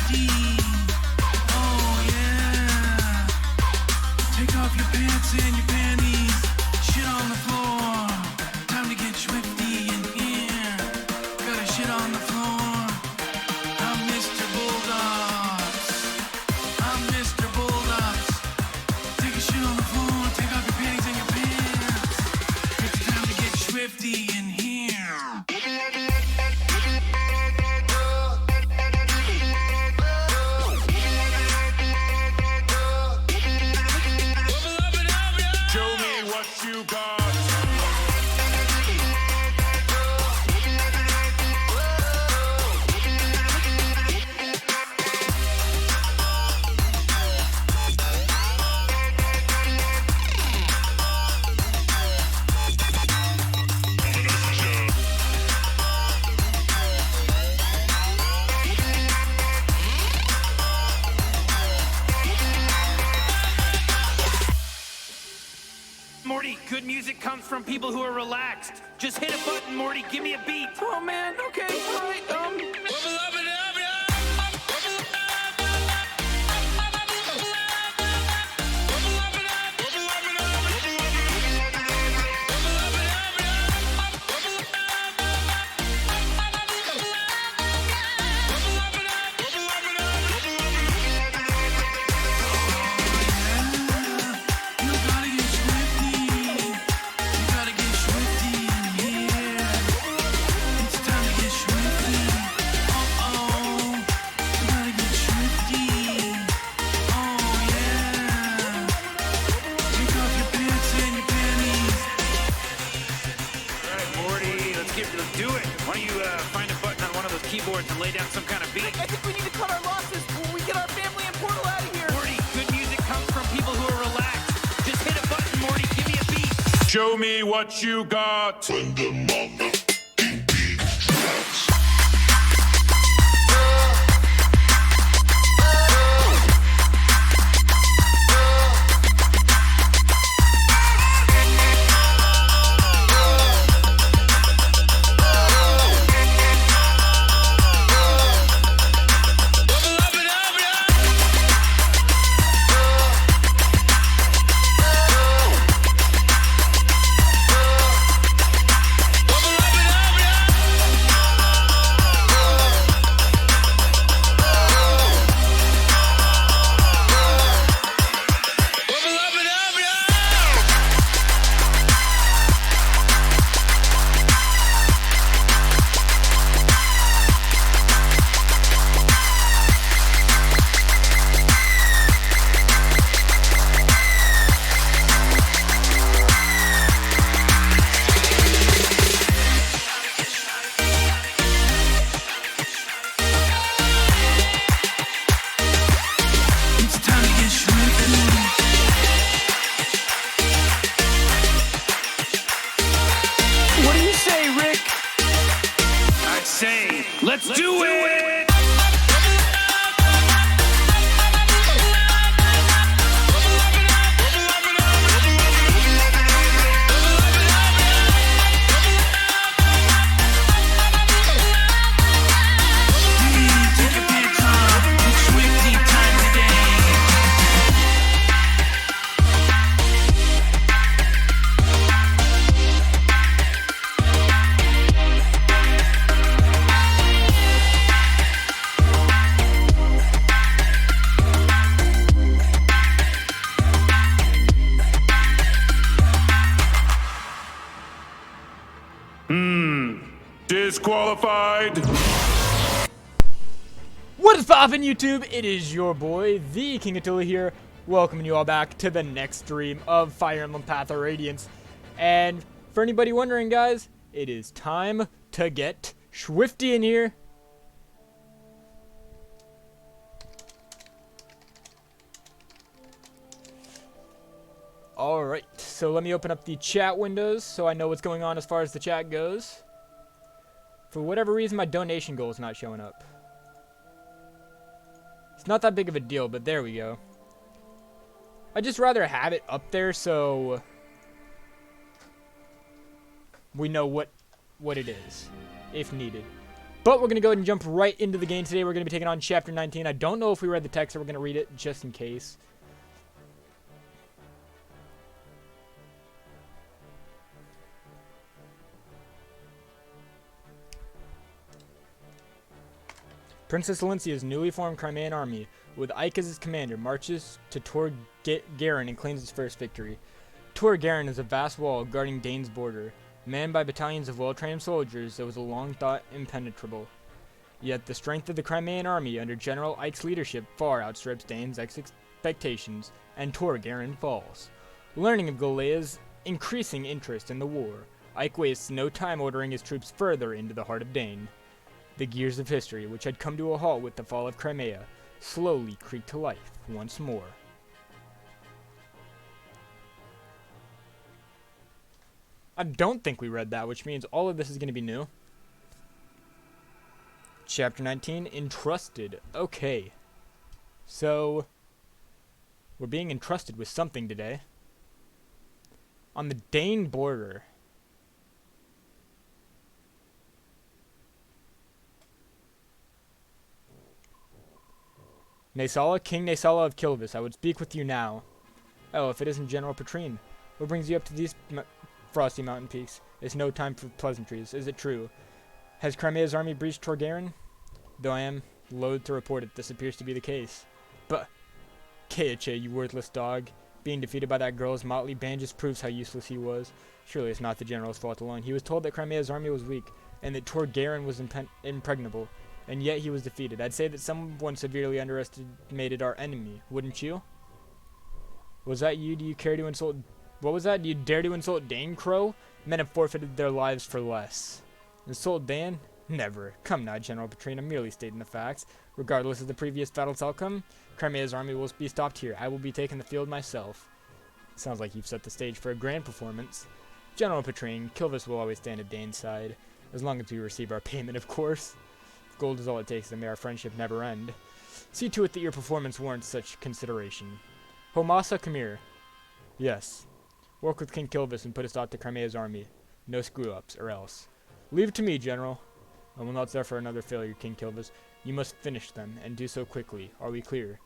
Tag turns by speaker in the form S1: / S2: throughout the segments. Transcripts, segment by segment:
S1: Swifty. Oh yeah. Take off your pants and your panties. Shit on the floor. Time to get swifty in here. Gotta shit on the floor. I'm Mr. Bulldogs. I'm Mr. Bulldogs. Take a shit on the floor. Take off your panties and your pants. It's time to get swifty in here.
S2: Show me what you got.
S3: Morty, good music comes from people who are relaxed. Just hit a button, Morty. Give me a beat.
S1: Oh man, okay, alright, You gotta get swifty. You gotta get swifty in here. It's time to get swifty. Uh-oh. You gotta get swifty. Oh yeah. Take off your pants and your panties.
S3: All right, Morty, let's do it. Why don't you find a button on one of those keyboards and lay down some kind of beat?
S4: I think we need to cut our losses when we get our family and Portal out of here.
S3: Morty, good music comes from people who are relaxed. Just hit a button, Morty. Give me a beat.
S2: Show me what you got.
S5: When the motherfucking beat drops.
S1: It's time to get swifty.
S4: What do you say, Rick?
S3: I say, let's do it.
S1: Hey, take your pants off. It's swifty time today.
S2: Disqualified.
S6: What is poppin', YouTube? It is your boy, the King Attila here, welcoming you all back to the next stream of Fire Emblem Path of Radiance. And for anybody wondering, guys, it is time to get swifty in here. Alright, so let me open up the chat windows so I know what's going on as far as the chat goes. For whatever reason, my donation goal is not showing up. It's not that big of a deal, but there we go. I'd just rather have it up there so we know what it is, if needed. But we're going to go ahead and jump right into the game today. We're going to be taking on Chapter 19. I don't know if we read the text, so we're going to read it just in case. Princess Alincia's newly formed Crimean army, with Ike as its commander, marches to Tor Garen and claims its first victory. Tor Garen is a vast wall guarding Dane's border. Manned by battalions of well-trained soldiers that was long thought impenetrable. Yet the strength of the Crimean army under General Ike's leadership far outstrips Dane's expectations, and Tor Garen falls. Learning of Galea's increasing interest in the war, Ike wastes no time ordering his troops further into the heart of Dane. The gears of history, which had come to a halt with the fall of Crimea, slowly creaked to life once more. I don't think we read that, which means all of this is going to be new. Chapter 19, Entrusted. Okay. So, we're being entrusted with something today. On the Dane border. Naysala, King Naysala of Kilvis, I would speak with you now. Oh, if it isn't General Petrine. What brings you up to these frosty mountain peaks? It's no time for pleasantries, is it true? Has Crimea's army breached Tor Garen? Though I am loath to report it, this appears to be the case. But, Keache, you worthless dog. Being defeated by that girl's motley band just proves how useless he was. Surely it's not the general's fault alone. He was told that Crimea's army was weak, and that Tor Garen was impregnable. And yet he was defeated. I'd say that someone severely underestimated our enemy, wouldn't you? Was that you? Do you care to insult... What was that? Do you dare to insult Dane, Crow? Men have forfeited their lives for less. Insult Dan? Never. Come now, General Petrine, I'm merely stating the facts. Regardless of the previous battle's outcome, Crimea's army will be stopped here. I will be taking the field myself. Sounds like you've set the stage for a grand performance. General Petrine, Kilvis will always stand at Dane's side. As long as we receive our payment, of course. If gold is all it takes, then may our friendship never end. See to it that your performance warrants such consideration. Homasa, come here. Yes. Work with King Kilvis and put a stop to Crimea's army. No screw-ups, or else. Leave it to me, General. I will not suffer another failure, King Kilvis. You must finish them, and do so quickly. Are we clear?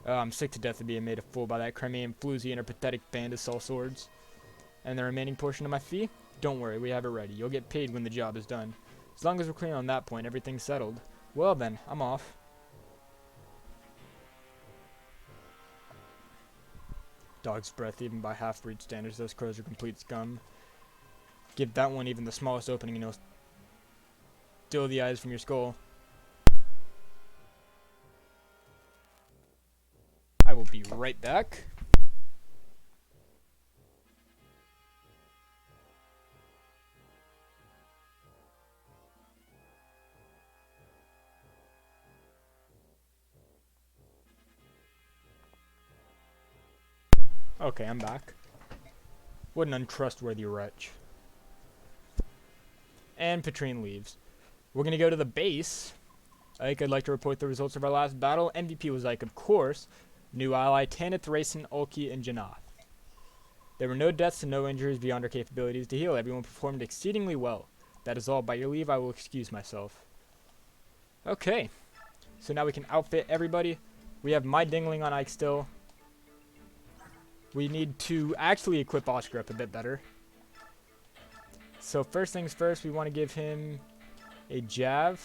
S6: I'm sick to death of being made a fool by that Crimean floozy and her pathetic band of sellswords. And the remaining portion of my fee? Don't worry, we have it ready. You'll get paid when the job is done. As long as we're clear on that point, everything's settled. Well then, I'm off. Dog's breath, even by half-breed standards, those crows are complete scum. Give that one even the smallest opening and he'll steal the eyes from your skull. I will be right back. Okay, I'm back. What an untrustworthy wretch. And Petrine leaves. We're going to go to the base. Ike, I'd like to report the results of our last battle. MVP was Ike, of course. New ally, Tanith, Rayson, Ulki, and Janath. There were no deaths and no injuries beyond our capabilities to heal. Everyone performed exceedingly well. That is all. By your leave, I will excuse myself. Okay. So now we can outfit everybody. We have my dingling on Ike still. We need to actually equip Oscar up a bit better. So first things first, we want to give him a Jav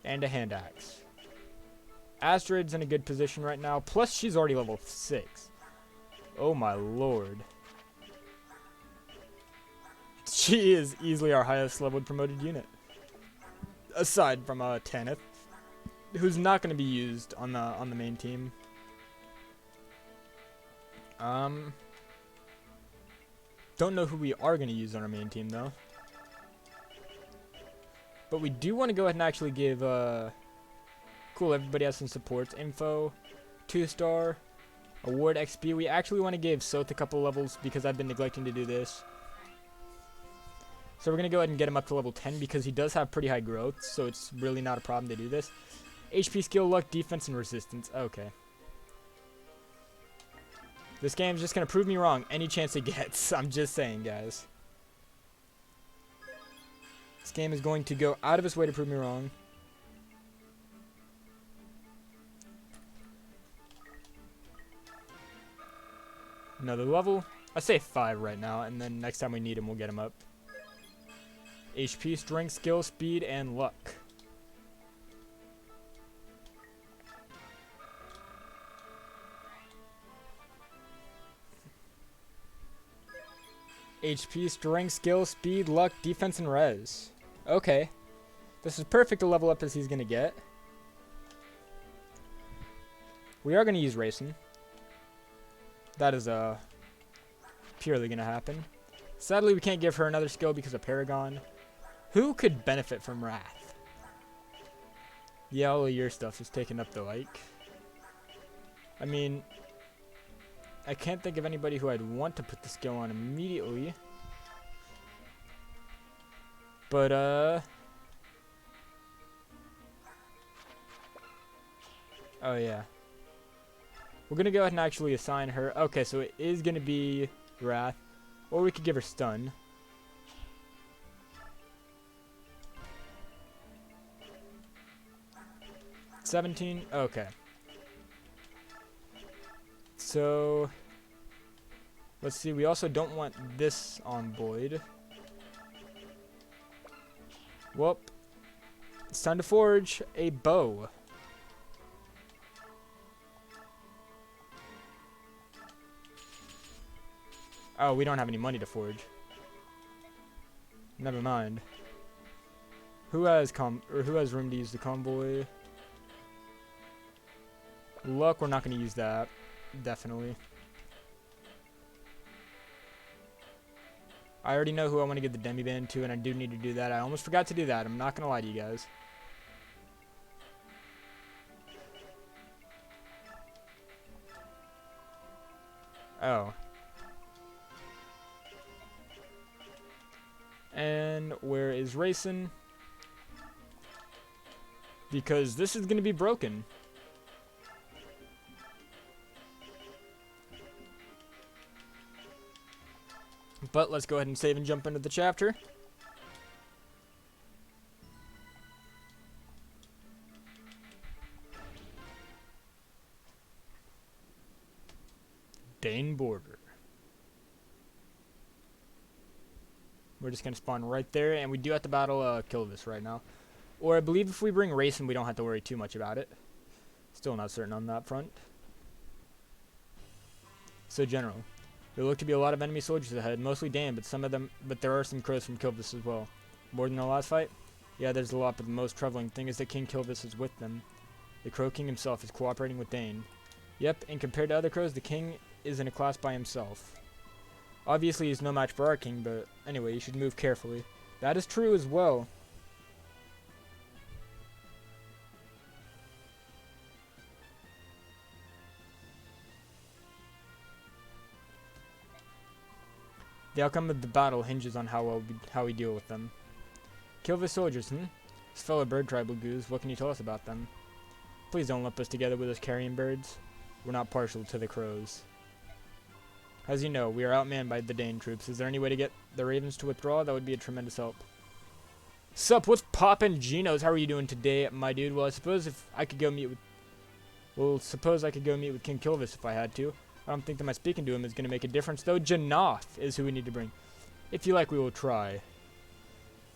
S6: and a Hand Axe. Astrid's in a good position right now, plus she's already level 6. Oh my lord. She is easily our highest leveled promoted unit. Aside from Tanith, who's not going to be used on the main team. Don't know who we are going to use on our main team, though. But we do want to go ahead and actually give, cool, everybody has some supports. Info, 2-star, award XP. We actually want to give Soth a couple levels because I've been neglecting to do this. So we're going to go ahead and get him up to level 10 because he does have pretty high growth, so it's really not a problem to do this. HP, skill, luck, defense, and resistance. Okay. This game's just going to prove me wrong any chance it gets. I'm just saying, guys. This game is going to go out of its way to prove me wrong. Another level. I say 5 right now, and then next time we need him, we'll get him up. HP, strength, skill, speed, and luck. HP, strength, skill, speed, luck, defense, and res. Okay. This is perfect to level up as he's going to get. We are going to use racing. That is purely going to happen. Sadly, we can't give her another skill because of Paragon. Who could benefit from Wrath? Yeah, all of your stuff is taken up the like. I mean, I can't think of anybody who I'd want to put the skill on immediately. But, oh yeah. We're going to go ahead and actually assign her. Okay, so it is going to be Wrath. Or we could give her Stun. $17? Okay. So, let's see. We also don't want this on Boyd. Well, it's time to forge a bow. Oh, we don't have any money to forge. Never mind. Who has room to use the convoy? Luck, we're not going to use that. Definitely. I already know who I want to give the demi band to, and I do need to do that. I almost forgot to do that. I'm not going to lie to you guys. Oh. And where is Racing? Because this is going to be broken. But let's go ahead and save and jump into the chapter. Dane border. We're just going to spawn right there, and we do have to battle Kilvis right now. Or I believe if we bring Racing, we don't have to worry too much about it. Still not certain on that front. So general. There look to be a lot of enemy soldiers ahead, mostly Dane, but there are some crows from Kilvis as well. More than the last fight? Yeah, there's a lot, but the most troubling thing is that King Kilvis is with them. The Crow King himself is cooperating with Dane. Yep, and compared to other crows, the king is in a class by himself. Obviously, he's no match for our king, but anyway, you should move carefully. That is true as well. The outcome of the battle hinges on how we deal with them. Kilvis soldiers, His fellow bird tribal goose, what can you tell us about them? Please don't lump us together with those carrion birds. We're not partial to the crows. As you know, we are outmanned by the Dane troops. Is there any way to get the Ravens to withdraw? That would be a tremendous help. Sup, what's poppin', Genos? How are you doing today, my dude? Well, suppose I could go meet with King Kilvis if I had to. I don't think that my speaking to him is going to make a difference, though. Janoth is who we need to bring. If you like, we will try.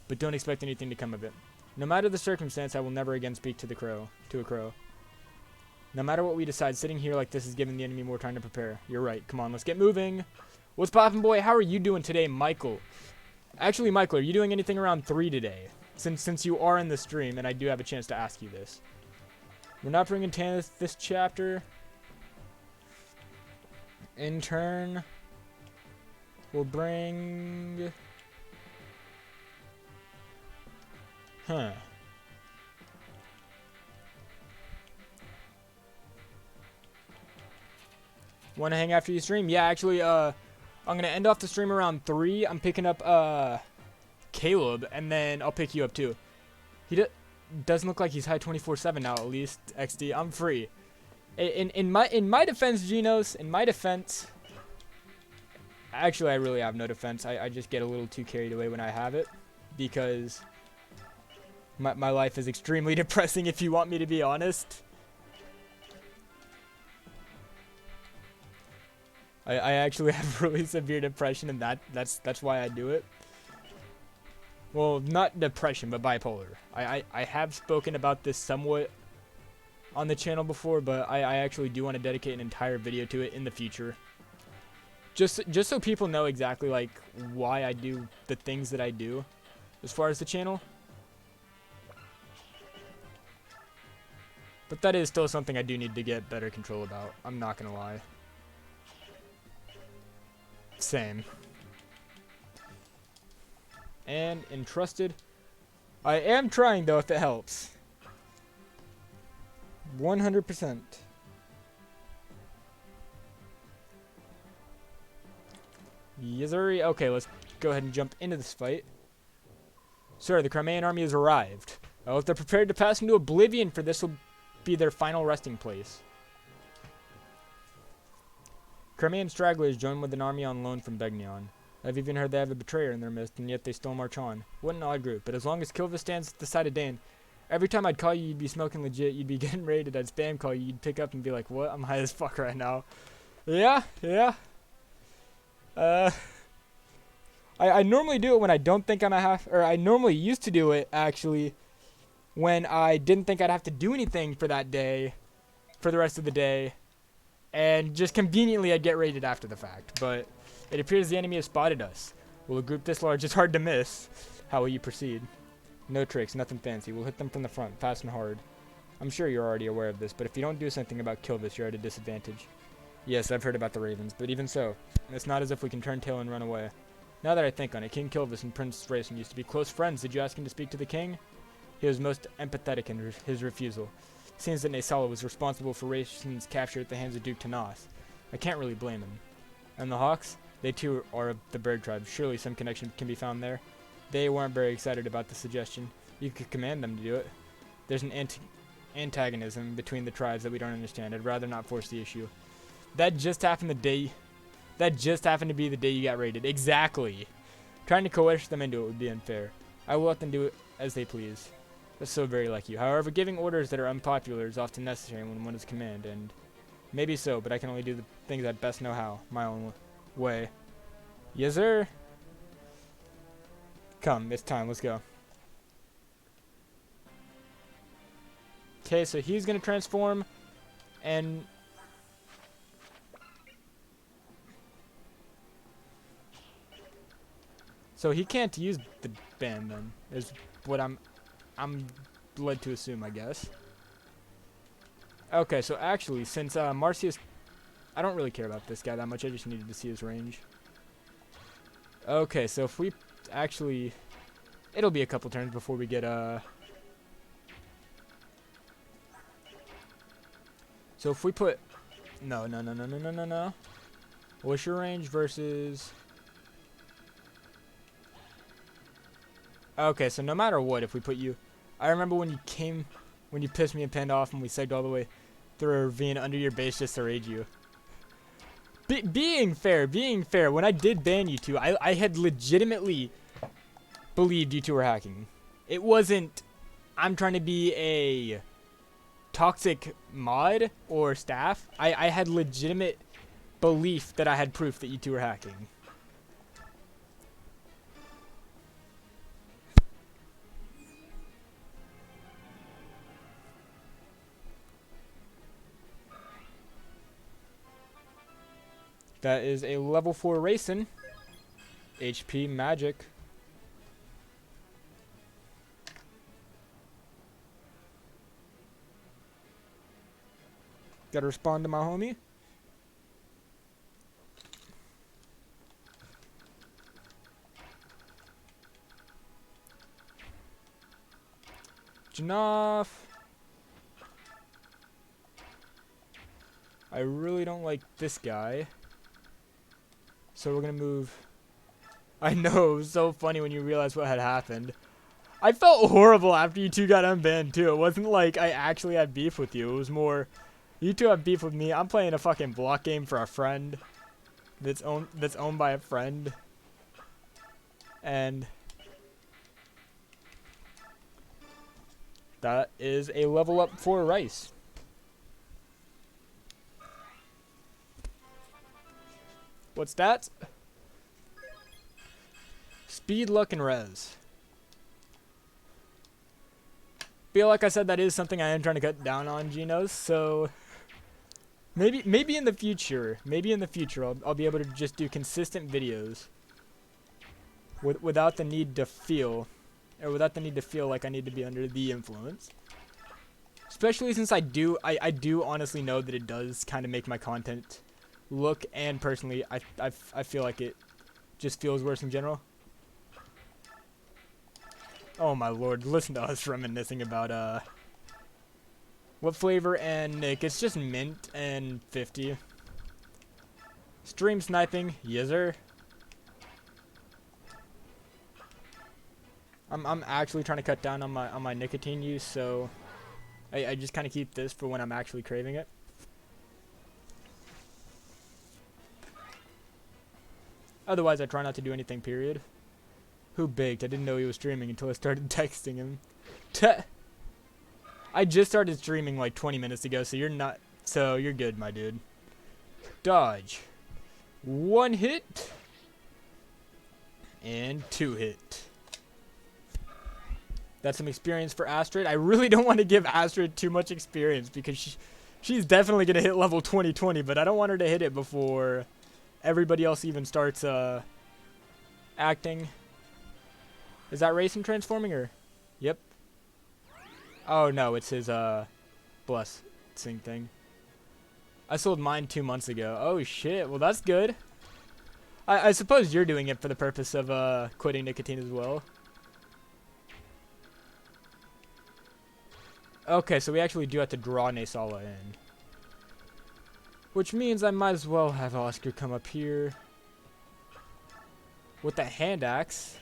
S6: But don't expect anything to come of it. No matter the circumstance, I will never again speak to a crow. No matter what we decide, sitting here like this is giving the enemy more time to prepare. You're right. Come on, let's get moving. What's poppin', boy? How are you doing today, Michael? Actually, Michael, are you doing anything around 3 today? Since you are in the stream, and I do have a chance to ask you this. We're not bringing Tanith this chapter. In turn, we'll bring... Want to hang after you stream? Yeah, actually, I'm going to end off the stream around 3. I'm picking up, Caleb, and then I'll pick you up, too. He doesn't look like he's high 24/7 now, at least, XD. I'm free. In my defense, Genos, in my defense... Actually, I really have no defense. I just get a little too carried away when I have it. Because My life is extremely depressing if you want me to be honest. I actually have really severe depression, and that's why I do it. Well, not depression, but bipolar. I have spoken about this somewhat on the channel before, but I actually do want to dedicate an entire video to it in the future. Just so people know exactly like why I do the things that I do as far as the channel. But that is still something I do need to get better control about. I'm not gonna lie. Same. And entrusted. I am trying though, if it helps. 100%. Yes, sir. Okay, let's go ahead and jump into this fight. Sir, the Crimean army has arrived. Oh, if they're prepared to pass into oblivion, for this will be their final resting place. Crimean stragglers join with an army on loan from Begnion. I've even heard they have a betrayer in their midst, and yet they still march on. What an odd group, but as long as Kilva stands at the side of Dane, every time I'd call you, you'd be smoking legit, you'd be getting raided, I'd spam call you, you'd pick up and be like, what? I'm high as fuck right now. Yeah. I normally do it when I don't think I'm I normally used to do it, actually, when I didn't think I'd have to do anything for that day, for the rest of the day, and just conveniently I'd get raided after the fact, but it appears the enemy has spotted us. Well, a group this large is hard to miss. How will you proceed? No tricks, nothing fancy. We'll hit them from the front, fast and hard. I'm sure you're already aware of this, but if you don't do something about Kilvis, you're at a disadvantage. Yes, I've heard about the Ravens, but even so, it's not as if we can turn tail and run away. Now that I think on it, King Kilvis and Prince Racing used to be close friends. Did you ask him to speak to the king? He was most empathetic in his refusal. It seems that Naysala was responsible for Race's capture at the hands of Duke Tanas. I can't really blame him. And the Hawks? They too are of the bird tribe. Surely some connection can be found there. They weren't very excited about the suggestion. You could command them to do it. There's an antagonism between the tribes that we don't understand. I'd rather not force the issue. That just happened to be the day you got raided. Exactly. Trying to coerce them into it would be unfair. I will let them do it as they please. That's so very like you. However, giving orders that are unpopular is often necessary when one is command, and maybe so, but I can only do the things I best know how, my own way. Yes, sir. Come, it's time. Let's go. Okay, so he's gonna transform, and so he can't use the band then, is what I'm led to assume, I guess. Okay, so actually, since Marcius, I don't really care about this guy that much, I just needed to see his range. Okay, so if we actually, it'll be a couple turns before we get so if we put, no. What's your range versus, okay, so no matter what, if we put you, I remember when you pissed me and panned off and we segged all the way through a ravine under your base just to raid you. Being fair, when I did ban you two, I had legitimately believed you two were hacking. It wasn't, I'm trying to be a toxic mod or staff. I had legitimate belief that I had proof that you two were hacking. That is a level 4 racing. HP magic. Gotta respond to my homie. Janoff. I really don't like this guy. So we're gonna move. I know, it was so funny when you realized what had happened. I felt horrible after you two got unbanned too. It wasn't like I actually had beef with you. It was more, you two have beef with me. I'm playing a fucking block game for a friend that's owned by a friend. And That is a level up for Rice. What stats? Speed, luck, and res. Feel like I said, that is something I am trying to cut down on, Genos, so maybe in the future, I'll be able to just do consistent videos without the need to feel like I need to be under the influence. Especially since I do honestly know that it does kind of make my content look, and personally I feel like it just feels worse in general. Oh my lord, listen to us reminiscing about what flavor and Nick. It's just mint and 50. Stream sniping, yes sir. I'm actually trying to cut down on my nicotine use, so I just kind of keep this for when I'm actually craving it. Otherwise, I try not to do anything, period. Who baked? I didn't know he was streaming until I started texting him. I just started streaming like 20 minutes ago, so you're good, my dude. Dodge. 1 hit. And 2 hit. That's some experience for Astrid. I really don't want to give Astrid too much experience because she's definitely going to hit level 2020, but I don't want her to hit it before everybody else even starts acting. Is that Racing transforming or? Yep. Oh no, it's his blessing thing. I sold mine 2 months ago. Oh shit, well that's good. I suppose you're doing it for the purpose of quitting nicotine as well. Okay, so we actually do have to draw Nasala in. Which means I might as well have Oscar come up here with the hand axe.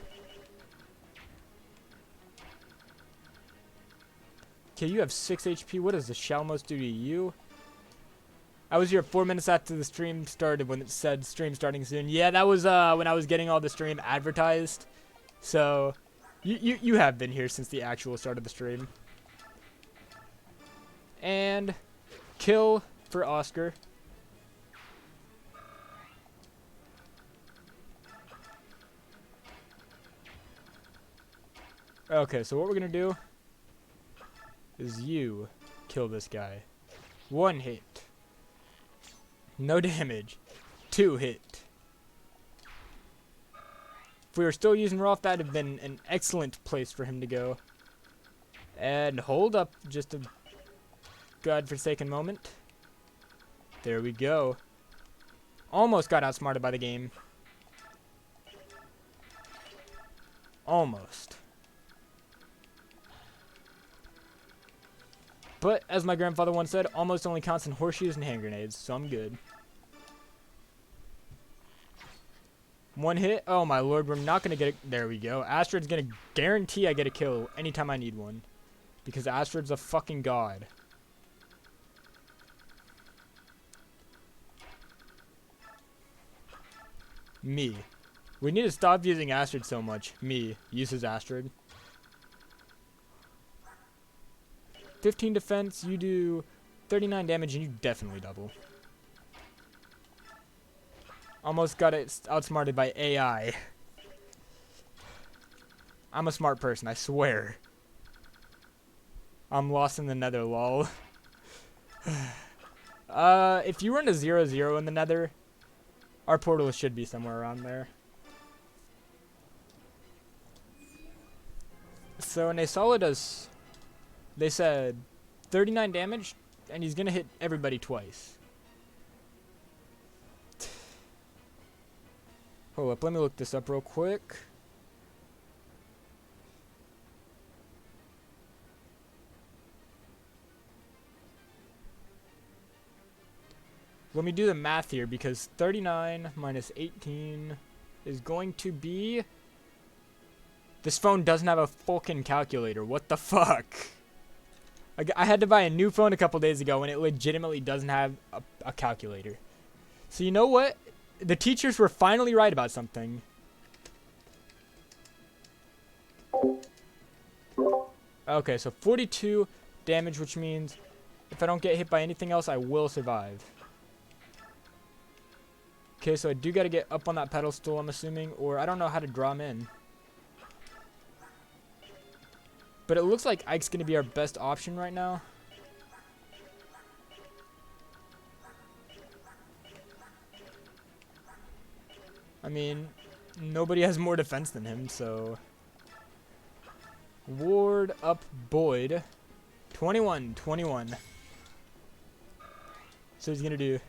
S6: Okay, you have 6 HP. What does the Shalmos do to you? I was here 4 minutes after the stream started when it said stream starting soon. Yeah, that was when I was getting all the stream advertised. So, you have been here since the actual start of the stream. And kill for Oscar. Okay, so what we're gonna do is you kill this guy. 1 hit. No damage. 2 hit. If we were still using Rolf, that would have been an excellent place for him to go. And hold up just a godforsaken moment. There we go. Almost got outsmarted by the game. Almost. But, as my grandfather once said, almost only counts in horseshoes and hand grenades, so I'm good. 1 hit? Oh my lord, we're not gonna get it. There we go. Astrid's gonna guarantee I get a kill anytime I need one. Because Astrid's a fucking god. Me. We need to stop using Astrid so much. Me uses Astrid. 15 defense, you do 39 damage, and you definitely double. Almost got it outsmarted by AI. I'm a smart person, I swear. I'm lost in the nether, lol. If you run a 0-0 in the nether, our portal should be somewhere around there. So Nasala does, they said 39 damage, and he's gonna hit everybody twice. Hold up, let me look this up real quick. Let me do the math here, because 39 minus 18 is going to be... This phone doesn't have a fucking calculator. What the fuck? I had to buy a new phone a couple days ago, and it legitimately doesn't have a calculator. So you know what? The teachers were finally right about something. Okay, so 42 damage, which means if I don't get hit by anything else, I will survive. Okay, so I do got to get up on that pedestal, I'm assuming, or I don't know how to draw him in. But it looks like Ike's going to be our best option right now. I mean, nobody has more defense than him, so... Ward up Boyd. 21. So he's going to do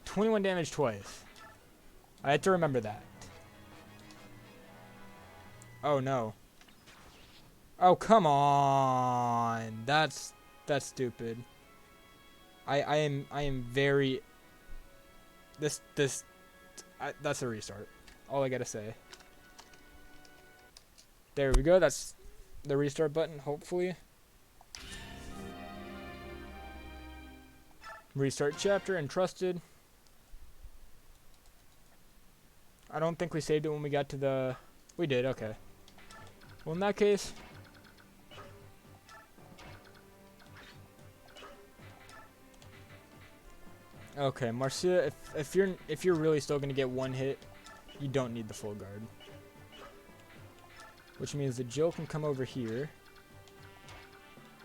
S6: 21 damage twice. I had to remember that. Oh, no. Oh, come on. That's stupid. I am very... That's a restart. All I gotta say. There we go. That's the restart button, hopefully. Restart chapter, entrusted. I don't think we saved it when we got to the... We did, okay. Well, in that case... Okay, Marcia, if you're really still gonna get one hit, you don't need the full guard. Which means that Jill can come over here.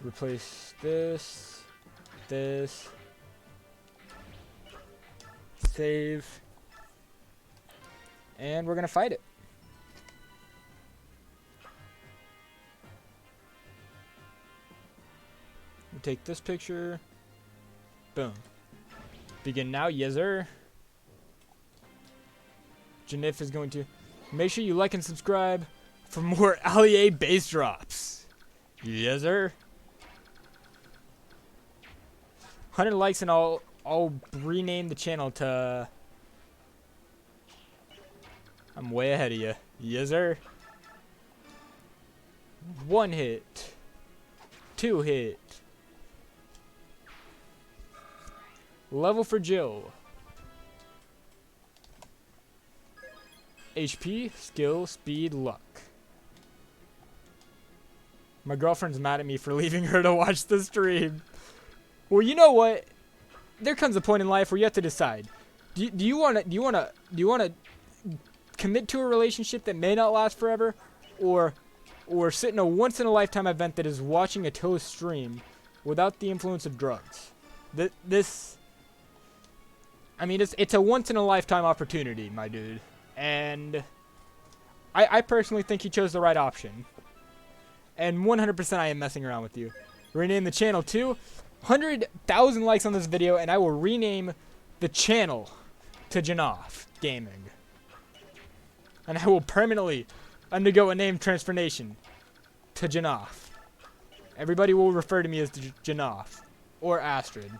S6: Replace this. Save. And we're gonna fight it. We take this picture. Boom. Begin now, yes sir. Janif is going to make sure you like and subscribe for more Allier base drops. Yes sir. 100 likes and I'll rename the channel to... I'm way ahead of you. Yes sir. 1 hit. 2 hit. Level for Jill. HP, skill, speed, luck. My girlfriend's mad at me for leaving her to watch the stream. Well, you know what? There comes a point in life where you have to decide. Do you want to commit to a relationship that may not last forever, or sit in a once in a lifetime event that is watching a toast stream without the influence of drugs? I mean, it's a once in a lifetime opportunity, my dude. And I personally think you chose the right option. And 100% I am messing around with you. Rename the channel to 100,000 likes on this video, and I will rename the channel to Janoff Gaming. And I will permanently undergo a name transformation to Janoff. Everybody will refer to me as Janoff or Astrid.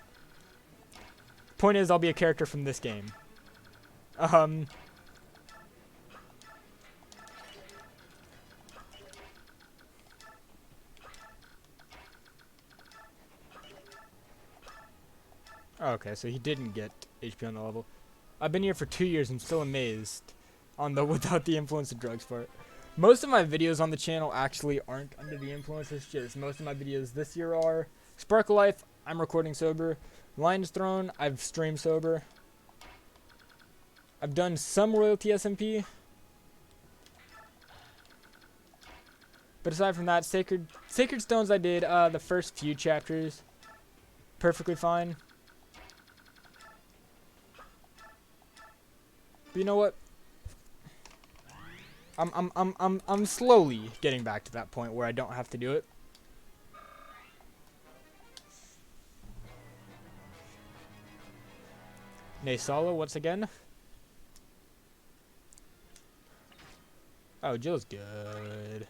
S6: Point is, I'll be a character from this game. Okay, so he didn't get HP on the level. I've been here for 2 years and still amazed on the without the influence of drugs part. Most of my videos on the channel actually aren't under the influence. It's just most of my videos this year are Sparkle Life, I'm recording sober. Lion's Throne, I've streamed sober. I've done some royalty SMP. But aside from that, Sacred Stones I did the first few chapters perfectly fine. But you know what? I'm slowly getting back to that point where I don't have to do it. Naysala once again. Oh, Jill's good.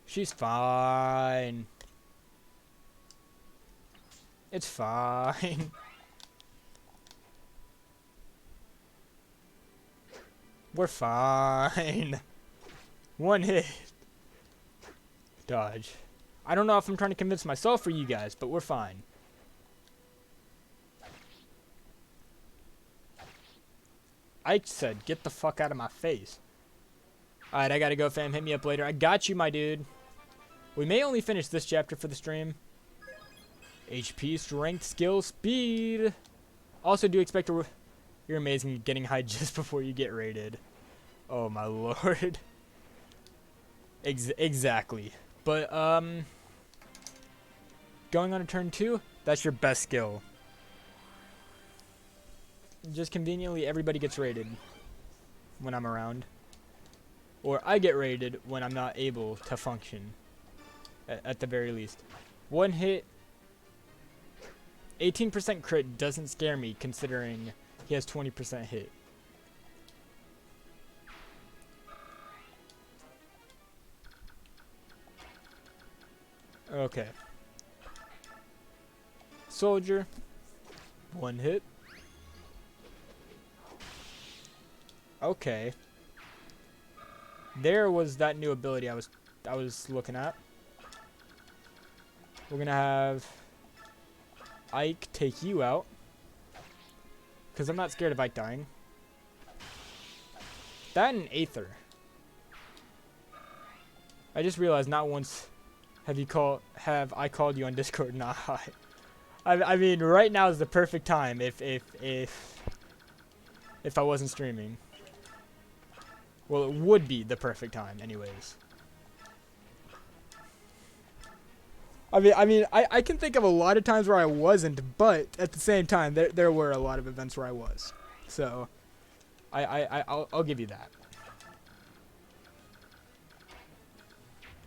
S6: She's fine. It's fine. We're fine. 1 hit. Dodge. I don't know if I'm trying to convince myself or you guys, but we're fine. Ike said, get the fuck out of my face. Alright, I gotta go, fam. Hit me up later. I got you, my dude. We may only finish this chapter for the stream. HP, strength, skill, speed. Also, do expect to... You're amazing at getting high just before you get raided. Oh, my lord. Exactly. But, going on to turn 2, that's your best skill. Just conveniently, everybody gets raided when I'm around. Or I get raided when I'm not able to function. At the very least. One hit. 18% crit doesn't scare me considering he has 20% hit. Okay. Soldier. One hit. Okay. There was that new ability I was looking at. We're gonna have Ike take you out. Because I'm not scared of Ike dying. That and Aether. I just realized not once have I called you on Discord. Nah. I mean, right now is the perfect time if I wasn't streaming. Well, it would be the perfect time anyways. I can think of a lot of times where I wasn't, but at the same time, there were a lot of events where I was. So, I'll give you that.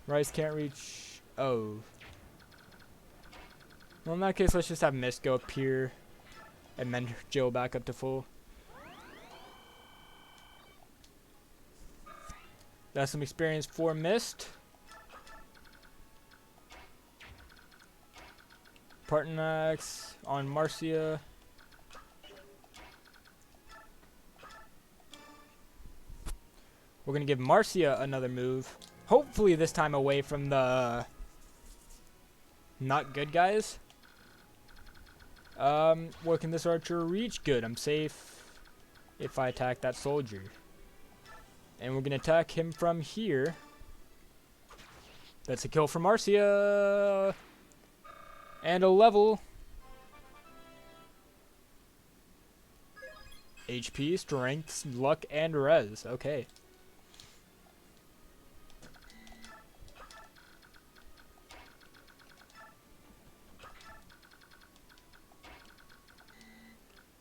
S6: Rice can't reach. Oh. Well, in that case, let's just have Mist go up here and then Jill back up to full. That's some experience for Mist. Partonax on Marcia. We're going to give Marcia another move. Hopefully this time away from the not good guys. What can this archer reach? Good, I'm safe if I attack that soldier. And we're going to attack him from here. That's a kill for Marcia. And a level. HP, strength, luck, and res. Okay.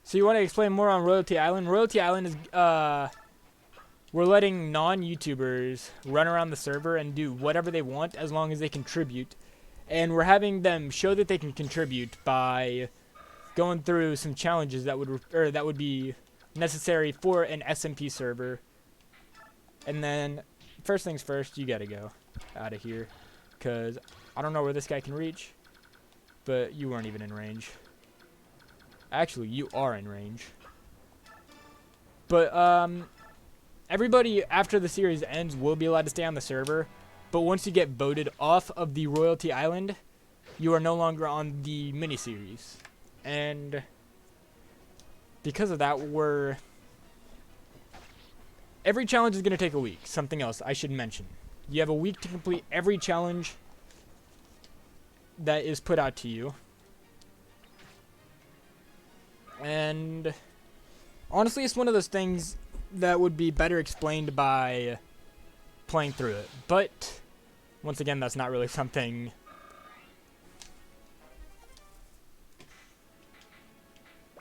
S6: So you want to explain more on Royalty Island? Royalty Island is, we're letting non-YouTubers run around the server and do whatever they want as long as they contribute. And we're having them show that they can contribute by going through some challenges that would be necessary for an SMP server. And then, first things first, you gotta go out of here. Because I don't know where this guy can reach. But you weren't even in range. Actually, you are in range. But, everybody after the series ends will be allowed to stay on the server. But once you get voted off of the Royalty Island, you are no longer on the miniseries. And because of that, every challenge is going to take a week. Something else I should mention. You have a week to complete every challenge that is put out to you. And honestly, it's one of those things that would be better explained by playing through it. But once again, that's not really something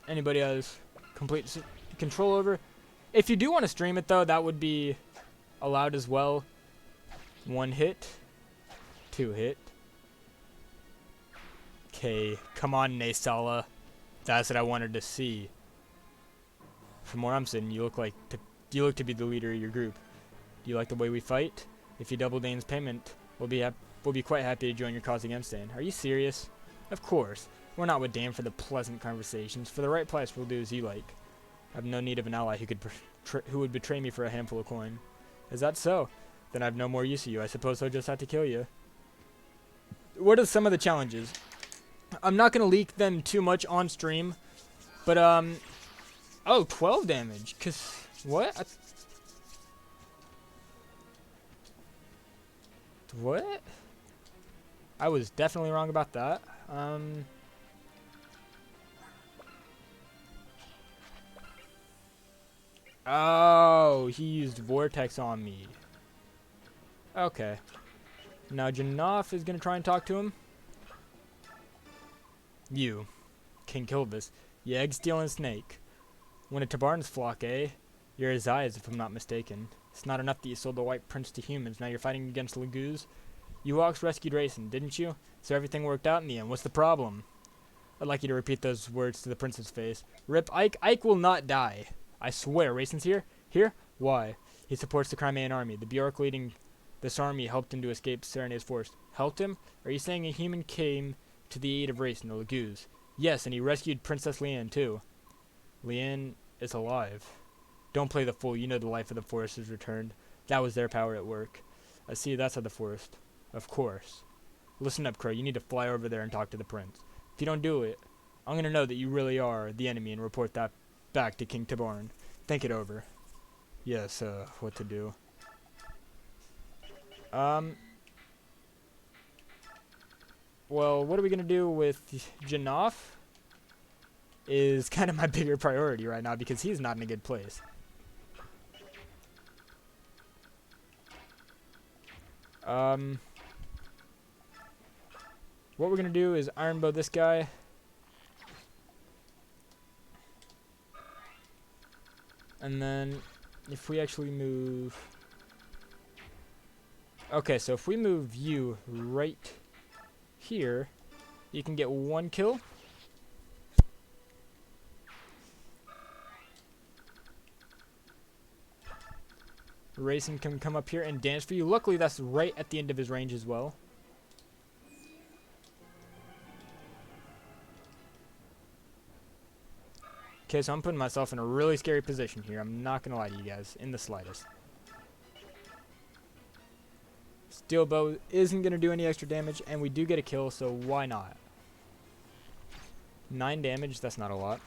S6: anybody has complete control over. If you do want to stream it, though, that would be allowed as well. 1 hit. 2 hit. Okay, come on, Naysala. That's what I wanted to see. From where I'm sitting, you look to be the leader of your group. Do you like the way we fight? If you double Dane's payment, we'll be quite happy to join your cause against Dane. Are you serious? Of course. We're not with Dane for the pleasant conversations. For the right price, we'll do as you like. I have no need of an ally who would betray me for a handful of coin. Is that so? Then I have no more use of you. I suppose I'll just have to kill you. What are some of the challenges? I'm not going to leak them too much on stream. But, oh, 12 damage. What? What? I was definitely wrong about that. Oh, he used Vortex on me. Okay. Now Janov is going to try and talk to him. You. King Kilvis. You egg-stealing snake. When a Tabarn's flock, eh? You're his eyes, if I'm not mistaken. It's not enough that you sold the White Prince to humans. Now you're fighting against Lagoos. You Walks rescued Racing, didn't you? So everything worked out in the end. What's the problem? I'd like you to repeat those words to the prince's face. Rip Ike. Ike will not die. I swear. Racing's here? Here? Why? He supports the Crimean army. The Bjork leading this army helped him to escape Serena's force. Helped him? Are you saying a human came to the aid of Racing, the Lagoos? Yes, and he rescued Princess Leanne, too. Leanne is alive. Don't play the fool. You know the life of the forest has returned. That was their power at work. I see that's of the forest. Of course. Listen up, Crow. You need to fly over there and talk to the prince. If you don't do it, I'm going to know that you really are the enemy and report that back to King Tabarn. Think it over. Yes, what to do. Well, what are we going to do with Janov? Is kind of my bigger priority right now because he's not in a good place. What we're going to do is Iron Bow this guy. And then if we actually move... Okay, so if we move you right here, you can get 1 kill. Racing can come up here and dance for you. Luckily, that's right at the end of his range as well. Okay, so I'm putting myself in a really scary position here. I'm not going to lie to you guys in the slightest. Steel bow isn't going to do any extra damage, and we do get a kill, so why not? 9 damage, that's not a lot.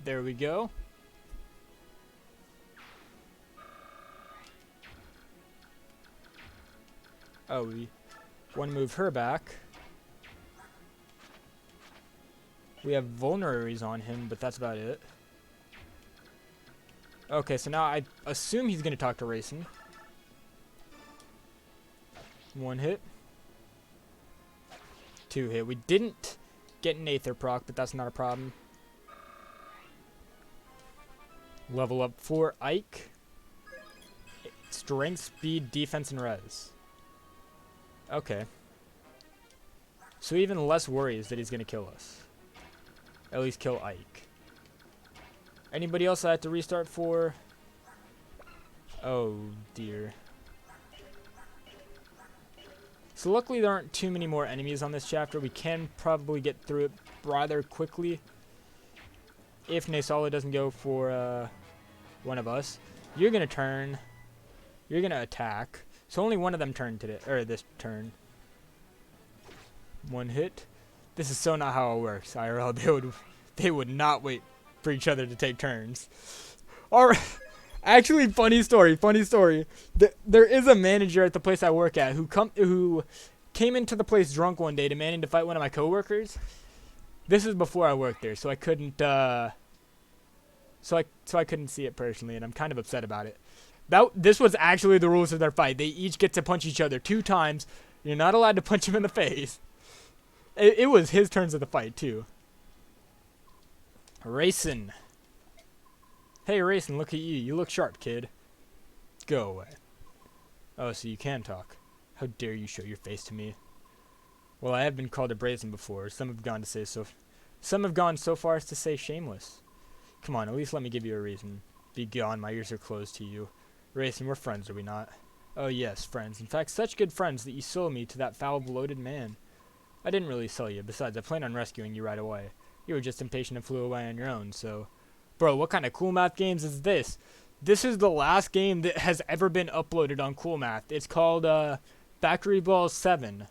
S6: There we go. Oh, we want to move her back. We have vulneraries on him, but that's about it. Okay, so now I assume he's going to talk to Racing. 1 hit. 2 hit. We didn't get an Aether proc, but that's not a problem. Level up for Ike. Strength, speed, defense, and res. Okay. So even less worries that he's going to kill us. At least kill Ike. Anybody else I have to restart for? Oh, dear. So luckily there aren't too many more enemies on this chapter. We can probably get through it rather quickly. If Nasala doesn't go for one of us. You're going to turn. You're going to attack. So only one of them turned today, or this turn. 1 hit. This is so not how it works. IRL, they would not wait for each other to take turns. Alright. Actually, funny story. There is a manager at the place I work at who came into the place drunk one day demanding to fight one of my coworkers. This is before I worked there, so I couldn't so I couldn't see it personally, and I'm kind of upset about it. This was actually the rules of their fight. They each get to punch each other 2 times. You're not allowed to punch him in the face. It was his turns of the fight, too. Racing. Hey, Racing, look at you. You look sharp, kid. Go away. Oh, so you can talk. How dare you show your face to me? Well, I have been called a brazen before. Some have gone so far as to say shameless. Come on, at least let me give you a reason. Be gone, my ears are closed to you. Racing, we're friends, are we not? Oh yes, friends. In fact, such good friends that you sold me to that foul, bloated man. I didn't really sell you. Besides, I planned on rescuing you right away. You were just impatient and flew away on your own, so... Bro, what kind of Cool Math games is this? This is the last game that has ever been uploaded on Cool Math. It's called, Factory Ball 7.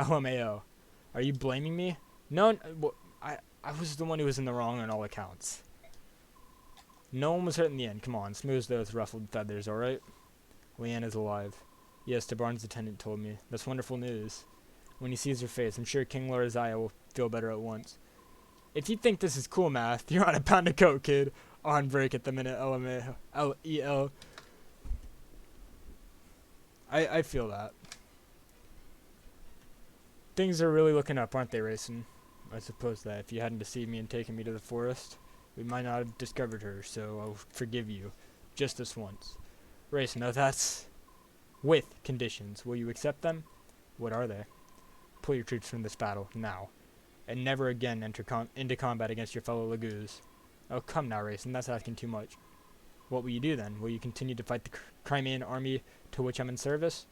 S6: LMAO. Are you blaming me? No, I was the one who was in the wrong on all accounts. No one was hurt in the end. Come on, smooth those ruffled feathers, alright? Leanna's alive. Yes, Tabarn's attendant told me. That's wonderful news. When he sees her face, I'm sure King Lorazaya will feel better at once. If you think this is cool math, you're on a pound of coke, kid. On break at the minute, LMAO. L-E-L. I feel that. Things are really looking up, aren't they, Racing? I suppose that if you hadn't deceived me and taken me to the forest, we might not have discovered her, so I'll forgive you. Just this once. Racing, now that's with conditions. Will you accept them? What are they? Pull your troops from this battle, now. And never again enter into combat against your fellow Lagoos. Oh, come now, Racing, that's asking too much. What will you do then? Will you continue to fight the Crimean army to which I'm in service?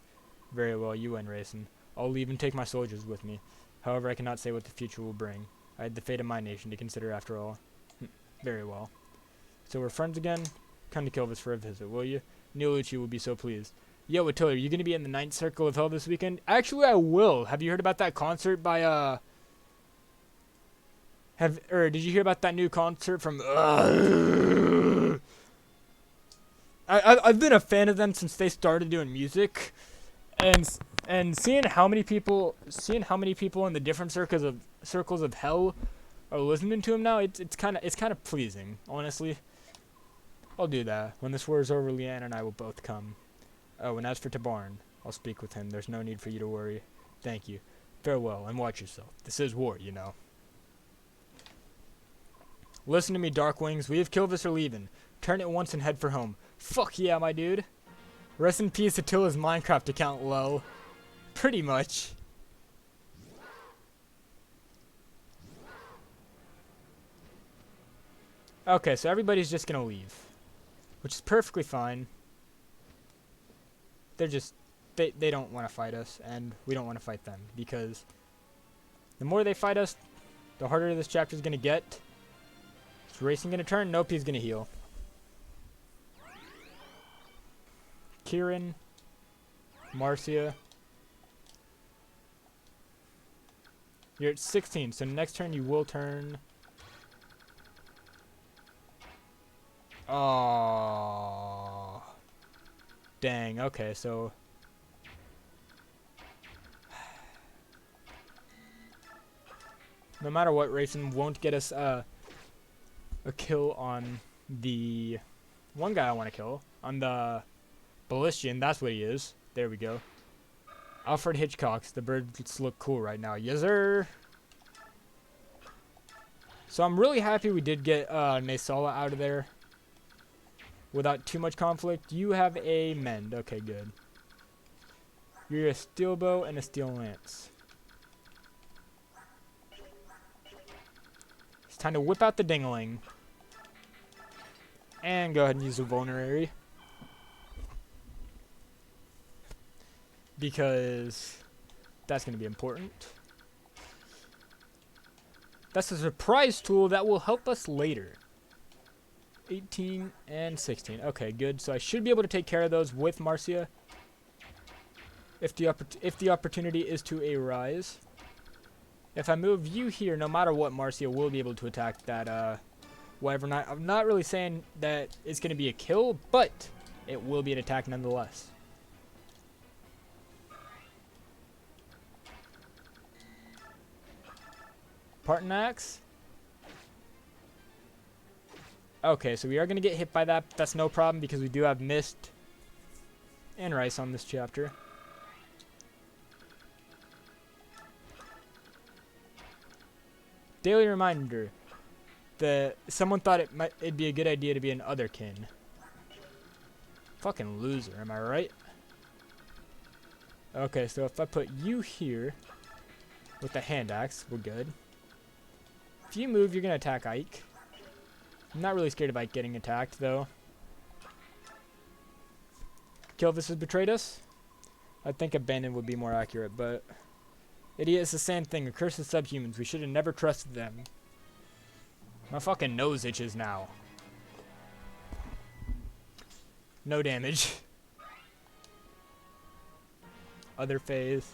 S6: Very well, you win, Racing. I'll leave and take my soldiers with me. However, I cannot say what the future will bring. I had the fate of my nation to consider after all. Very well. So we're friends again? Come to Kilvis for a visit, will you? Neolucci will be so pleased. Yo, Attila, are you going to be in the 9th Circle of Hell this weekend? Actually, I will. Have you heard about that concert by, did you hear about that new concert from, I've been a fan of them since they started doing music. And seeing how many people in the different circles of hell are listening to him now, it's kind of pleasing, honestly. I'll do that. When this war is over, Leanne and I will both come. Oh, and as for Tabarn, I'll speak with him. There's no need for you to worry. Thank you. Farewell, and watch yourself. This is war, you know. Listen to me, Darkwings. We have Kilvis or leaving. Turn it once and head for home. Fuck yeah, my dude. Rest in peace, Attila's Minecraft account, lol. Pretty much. Okay, so everybody's just gonna leave. Which is perfectly fine. They're just... They don't want to fight us, and we don't want to fight them. Because the more they fight us, the harder this chapter's gonna get. Is Racing gonna turn? Nope, he's gonna heal. Kieran. Marcia. You're at 16, so next turn you will turn. Oh. Dang, okay, so. No matter what, Racing won't get us a kill on the one guy I want to kill. On the Ballistian, that's what he is. There we go. Alfred Hitchcock's. The birds look cool right now. Yes, sir. So I'm really happy we did get Naysala out of there without too much conflict. You have a mend. Okay, good. You're a steel bow and a steel lance. It's time to whip out the dingling. And go ahead and use a vulnerary. Because that's going to be important. That's a surprise tool that will help us later. 18 and 16. Okay, good. So I should be able to take care of those with Marcia. If the opportunity is to arise. If I move you here, no matter what, Marcia will be able to attack that, whatever. I'm not really saying that it's going to be a kill, but it will be an attack nonetheless. Partonax. Okay, so we are going to get hit by that. That's no problem because we do have Mist and Rice on this chapter. Daily reminder that someone thought it'd be a good idea to be an otherkin. Fucking loser, am I right? Okay, so if I put you here with the hand axe, we're good. If you move, you're going to attack Ike. I'm not really scared of Ike getting attacked, though. Kilvis has betrayed us? I think Abandon would be more accurate, but... Idiot, it's the same thing. A curse of subhumans. We should have never trusted them. My fucking nose itches now. No damage. Other phase.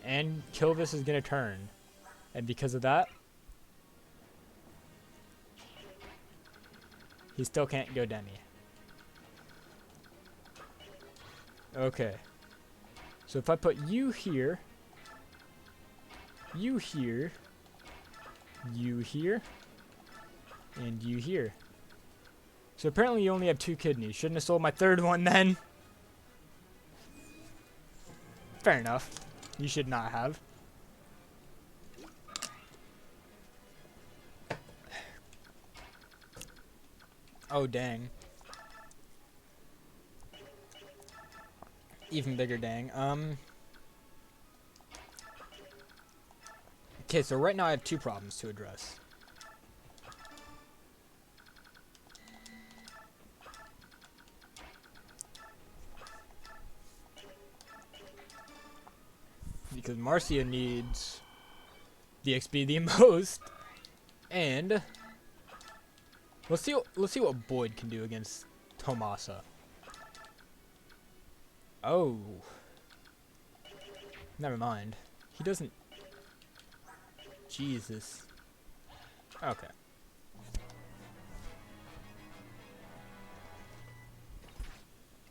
S6: And Kilvis is going to turn. And because of that, he still can't go Demi. Okay. So if I put you here, you here, you here, and you here. So apparently you only have 2 kidneys. Shouldn't have sold my 3rd one then. Fair enough. You should not have. Oh, dang. Even bigger dang. Okay, so right now I have 2 problems to address. Because Marcia needs the XP the most, and let's see what Boyd can do against Tomasa. Oh, never mind. He doesn't. Jesus. Okay.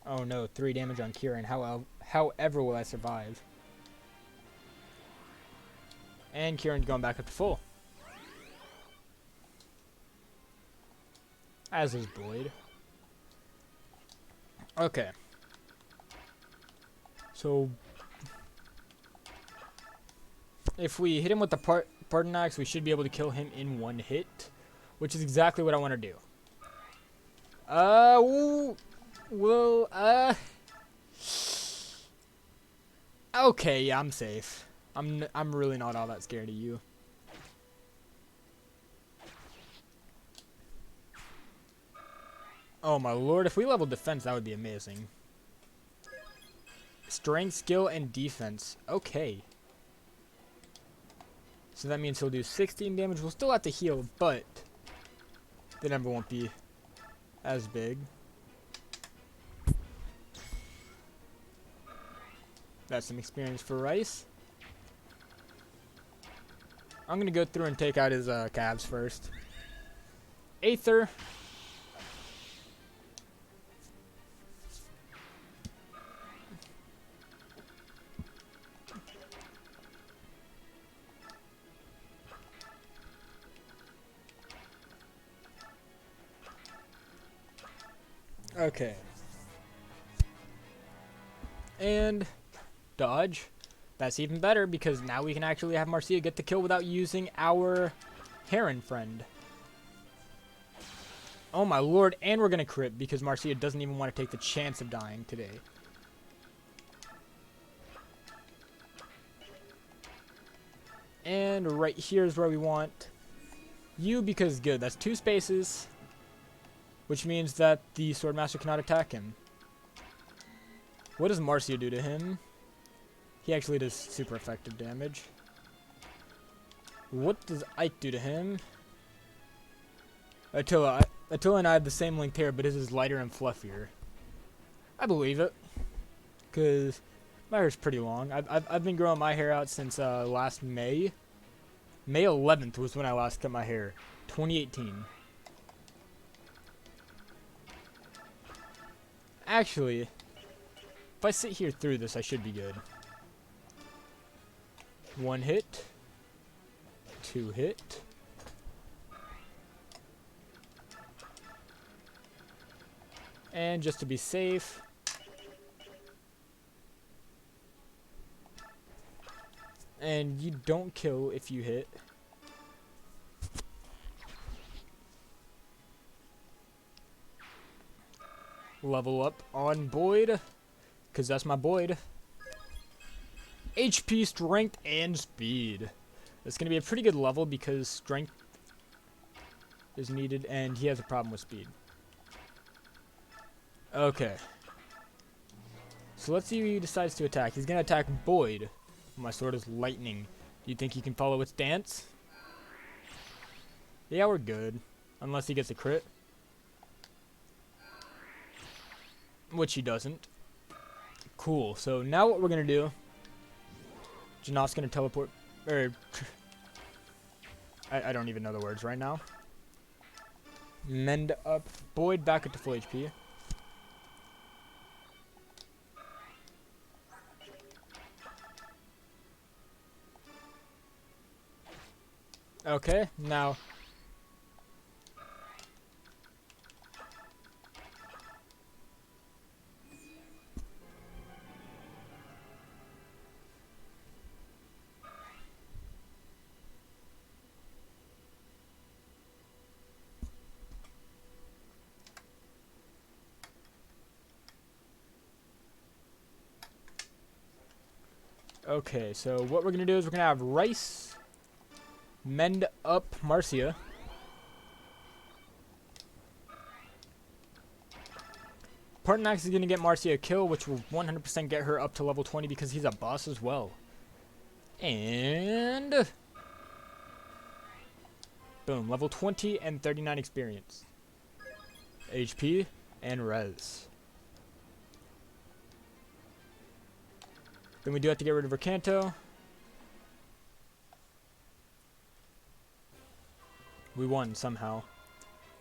S6: Oh no, 3 damage on Kieran. However will I survive? And Kieran's going back up to full. As is Boyd. Okay. So, if we hit him with the Pardon Axe, we should be able to kill him in 1 hit. Which is exactly what I want to do. Okay, yeah, I'm safe. I'm really not all that scared of you. Oh my lord, if we leveled defense, that would be amazing. Strength, skill, and defense. Okay. So that means he'll do 16 damage. We'll still have to heal, but the number won't be as big. That's some experience for Rice. I'm going to go through and take out his calves first. Aether. Okay. And dodge. That's even better because now we can actually have Marcia get the kill without using our Heron friend. Oh my lord, and we're going to crit because Marcia doesn't even want to take the chance of dying today. And right here is where we want you because good. That's 2 spaces, which means that the Swordmaster cannot attack him. What does Marcia do to him? He actually does super effective damage. What does Ike do to him? Attila and I have the same length hair, but his is lighter and fluffier. I believe it, cause my hair's pretty long. I've been growing my hair out since last May. May 11th was when I last cut my hair. 2018. Actually, if I sit here through this, I should be good. 1 hit. 2 hit. And just to be safe, and you don't kill if you hit. Level up on Boyd, because that's my Boyd. HP, strength, and speed. It's going to be a pretty good level because strength is needed, and he has a problem with speed. Okay. So let's see who he decides to attack. He's going to attack Boyd. My sword is lightning. Do you think he can follow its dance? Yeah, we're good. Unless he gets a crit. Which he doesn't. Cool. So now what we're going to do, Janot's gonna teleport, or I don't even know the words right now. Mend up Boyd back at to full HP. Okay, now. Okay, so what we're gonna do is we're gonna have Rice mend up Marcia. Partonax is gonna get Marcia a kill, which will 100% get her up to level 20 because he's a boss as well. And boom, level 20 and 39 experience, HP, and res. Then we do have to get rid of her Canto. We won somehow.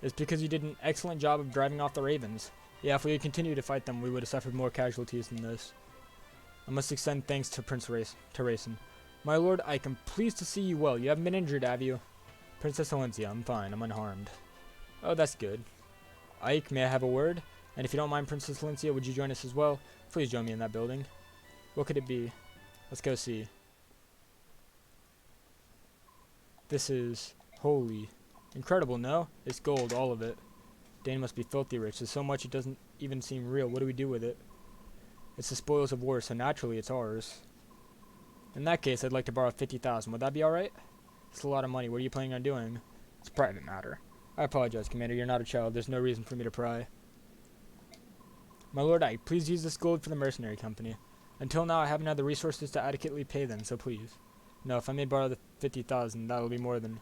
S6: It's because you did an excellent job of driving off the Ravens. Yeah, if we had continued to fight them, we would have suffered more casualties than this. I must extend thanks to Prince Terrason. My lord, I am pleased to see you well. You haven't been injured, have you? Princess Valencia, I'm fine. I'm unharmed. Oh, that's good. Ike, may I have a word? And if you don't mind, Princess Valencia, would you join us as well? Please join me in that building. What could it be? Let's go see. This is holy. Incredible, no? It's gold, all of it. Dane must be filthy rich. There's so much it doesn't even seem real. What do we do with it? It's the spoils of war, so naturally it's ours. In that case, I'd like to borrow 50,000. Would that be alright? It's a lot of money. What are you planning on doing? It's a private matter. I apologize, Commander. You're not a child. There's no reason for me to pry. My lord, Ike, please use this gold for the mercenary company. Until now, I haven't had the resources to adequately pay them, so please. No, if I may borrow the 50,000, that'll be more than...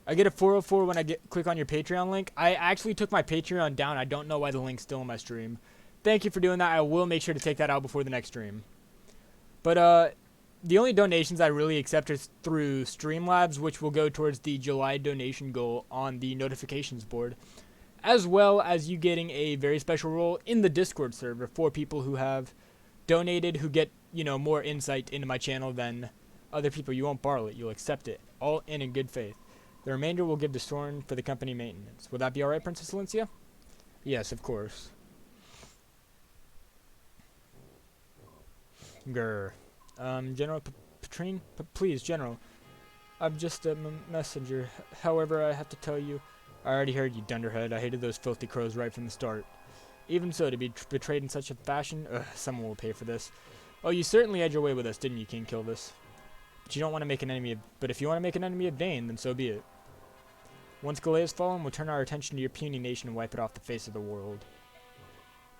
S6: I get a 404 when I click on your Patreon link. I actually took my Patreon down. I don't know why the link's still in my stream. Thank you for doing that. I will make sure to take that out before the next stream. But, the only donations I really accept is through Streamlabs, which will go towards the July donation goal on the notifications board. As well as you getting a very special role in the Discord server for people who have donated, who get, you know, more insight into my channel than other people. You won't borrow it. You'll accept it. All in good faith. The remainder will give to Soren for the company maintenance. Would that be alright, Princess Valencia? Yes, of course. Grr. General Patrine? Please, General. I'm just a messenger. However, I have to tell you, I already heard you, dunderhead. I hated those filthy crows right from the start. Even so, to be betrayed in such a fashion, someone will pay for this. Oh, you certainly had your way with us, didn't you, King Kilvis? But you don't want to make an enemy of... But if you want to make an enemy of Dane, then so be it. Once Galea has fallen, we'll turn our attention to your puny nation and wipe it off the face of the world.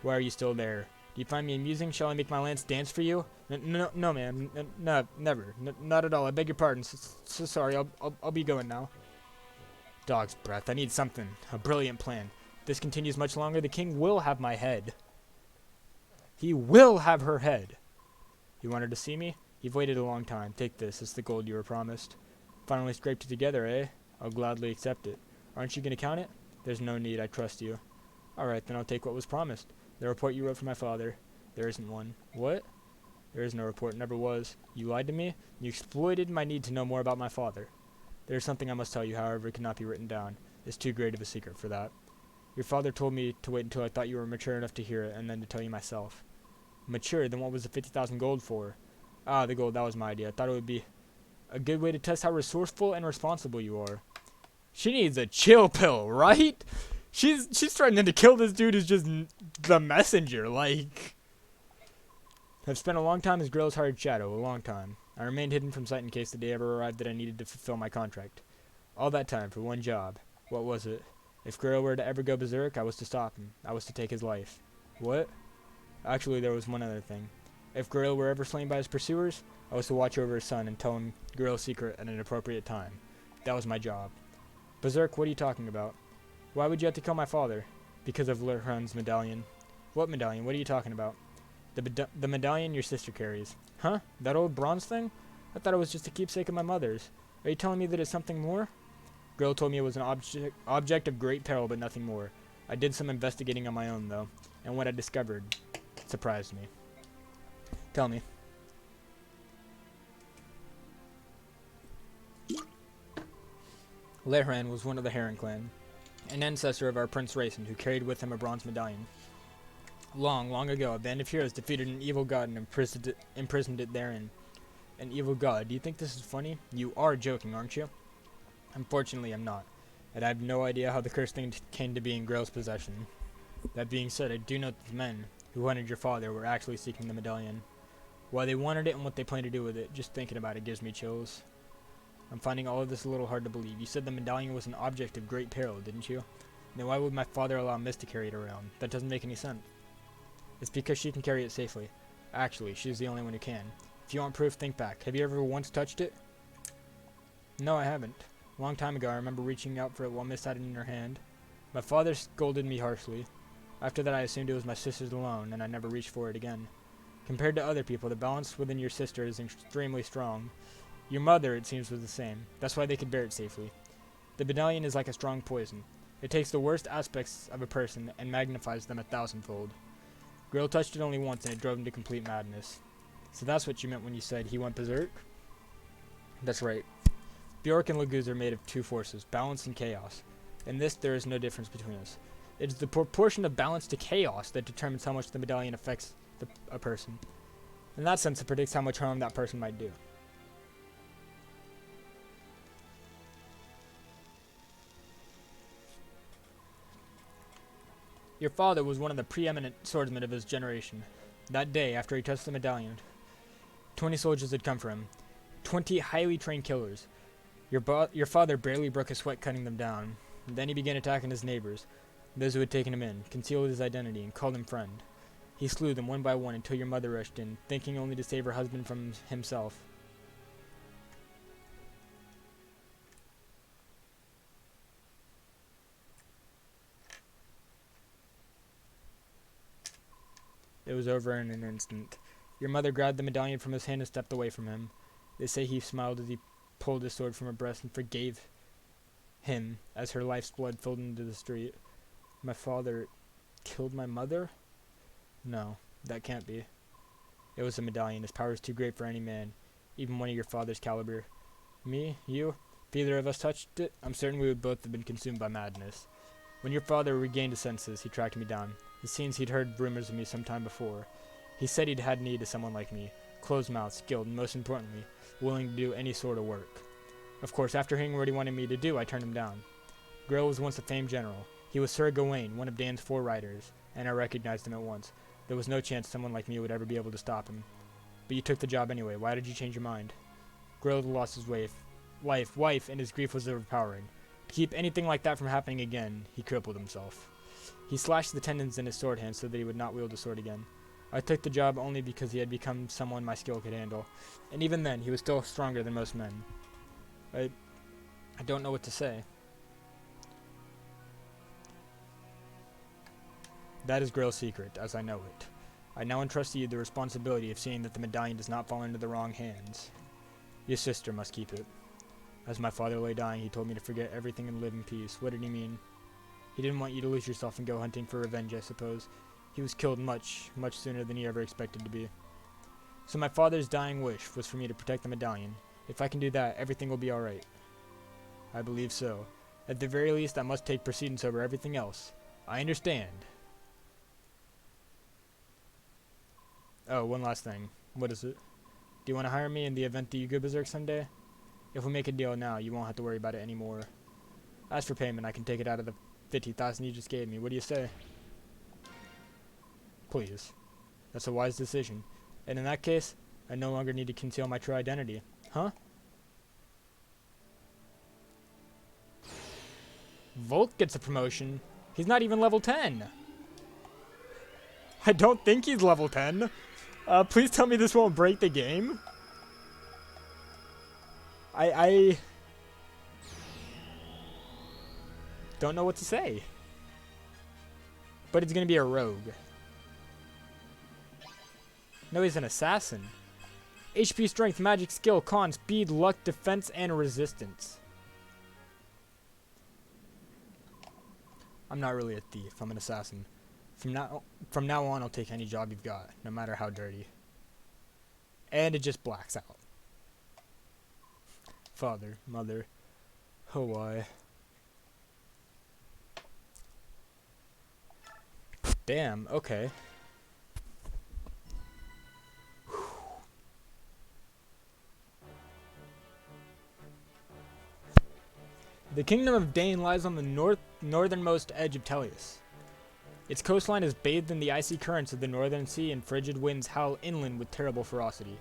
S6: Why are you still there? Do you find me amusing? Shall I make my lance dance for you? No, ma'am. No, never. Not at all. I beg your pardon. So sorry. I'll be going now. Dog's breath. I need something. A brilliant plan. If this continues much longer, the king will have my head. He will have her head. You wanted to see me? You've waited a long time. Take this. It's the gold you were promised. Finally scraped it together, eh? I'll gladly accept it. Aren't you going to count it? There's no need. I trust you. Alright, then I'll take what was promised. The report you wrote for my father. There isn't one. What? There is no report. Never was. You lied to me? You exploited my need to know more about my father. There is something I must tell you, however, it cannot be written down. It's too great of a secret for that. Your father told me to wait until I thought you were mature enough to hear it, and then to tell you myself. Mature? Then what was the 50,000 gold for? Ah, the gold. That was my idea. I thought it would be a good way to test how resourceful and responsible you are. She needs a chill pill, right? She's threatening to kill this dude who's just the messenger, like... I've spent a long time as Grill's hired shadow, a long time. I remained hidden from sight in case the day ever arrived that I needed to fulfill my contract. All that time for one job. What was it? If Grill were to ever go berserk, I was to stop him. I was to take his life. What? Actually, there was one other thing. If Grill were ever slain by his pursuers, I was to watch over his son and tell him Grill's secret at an appropriate time. That was my job. Berserk, what are you talking about? Why would you have to kill my father? Because of Lurhan's medallion. What medallion? What are you talking about? The medallion your sister carries. Huh? That old bronze thing? I thought it was just a keepsake of my mother's. Are you telling me that it's something more? Girl told me it was an object of great peril, but nothing more. I did some investigating on my own, though, and what I discovered surprised me. Tell me. Lehran was one of the Heron clan, an ancestor of our Prince Racing, who carried with him a bronze medallion. Long, long ago, a band of heroes defeated an evil god and imprisoned it therein. An evil god? Do you think this is funny? You are joking, aren't you? Unfortunately, I'm not, and I have no idea how the cursed thing came to be in Grail's possession. That being said, I do know that the men who hunted your father were actually seeking the medallion. Why they wanted it and what they plan to do with it, just thinking about it gives me chills. I'm finding all of this a little hard to believe. You said the medallion was an object of great peril, didn't you? Then why would my father allow Miss to carry it around? That doesn't make any sense. It's because she can carry it safely. Actually, she's the only one who can. If you want proof, think back. Have you ever once touched it? No, I haven't. A long time ago, I remember reaching out for it while Miss had it in her hand. My father scolded me harshly. After that, I assumed it was my sister's alone, and I never reached for it again. Compared to other people, the balance within your sister is extremely strong. Your mother, it seems, was the same. That's why they could bear it safely. The medallion is like a strong poison. It takes the worst aspects of a person and magnifies them 1,000-fold. Grail touched it only once, and it drove him to complete madness. So that's what you meant when you said he went berserk? That's right. Bjork and Laguz are made of two forces, balance and chaos. In this, there is no difference between us. It is the proportion of balance to chaos that determines how much the medallion affects a person. In that sense, it predicts how much harm that person might do. Your father was one of the preeminent swordsmen of his generation. That day, after he touched the medallion, 20 soldiers had come for him. 20 highly trained killers. Your father barely broke a sweat cutting them down. Then he began attacking his neighbors, those who had taken him in, concealed his identity, and called him friend. He slew them one by one until your mother rushed in, thinking only to save her husband from himself. It was over in an instant. Your mother grabbed the medallion from his hand and stepped away from him. They say he smiled as he pulled his sword from her breast and forgave him as her life's blood flowed into the street. My father killed my mother? No, that can't be. It was a medallion. His power is too great for any man, even one of your father's caliber. Me? You? If either of us touched it, I'm certain we would both have been consumed by madness. When your father regained his senses, he tracked me down. It seems he'd heard rumors of me some time before. He said he'd had need of someone like me, closed-mouthed, skilled, and most importantly, willing to do any sort of work. Of course, after hearing what he wanted me to do, I turned him down. Grail was once a famed general. He was Sir Gawain, one of Dan's 4 riders, and I recognized him at once. There was no chance someone like me would ever be able to stop him. But you took the job anyway. Why did you change your mind? Grail had lost his wife, and his grief was overpowering. To keep anything like that from happening again, he crippled himself. He slashed the tendons in his sword hand so that he would not wield a sword again. I took the job only because he had become someone my skill could handle, and even then, he was still stronger than most men. I don't know what to say. That is Grail's secret, as I know it. I now entrust to you the responsibility of seeing that the medallion does not fall into the wrong hands. Your sister must keep it. As my father lay dying, he told me to forget everything and live in peace. What did he mean? He didn't want you to lose yourself and go hunting for revenge, I suppose. He was killed much, much sooner than he ever expected to be. So my father's dying wish was for me to protect the medallion. If I can do that, everything will be alright. I believe so. At the very least, I must take precedence over everything else. I understand. Oh, one last thing. What is it? Do you want to hire me in the event that you go berserk someday? If we make a deal now, you won't have to worry about it anymore. As for payment, I can take it out of the 50,000 you just gave me. What do you say? Please. That's a wise decision. And in that case, I no longer need to conceal my true identity. Huh? Volk gets a promotion. He's not even level 10. I don't think he's level 10. Please tell me this won't break the game. I don't know what to say. But it's gonna be a rogue. No, he's an assassin. HP, strength, magic, skill, con, speed, luck, defense, and resistance. I'm not really a thief. I'm an assassin. From now on, I'll take any job you've got, no matter how dirty. And it just blacks out. Father, mother, Hawaii. Damn, okay. The kingdom of Dane lies on the northernmost edge of Tellius. Its coastline is bathed in the icy currents of the northern sea, and frigid winds howl inland with terrible ferocity.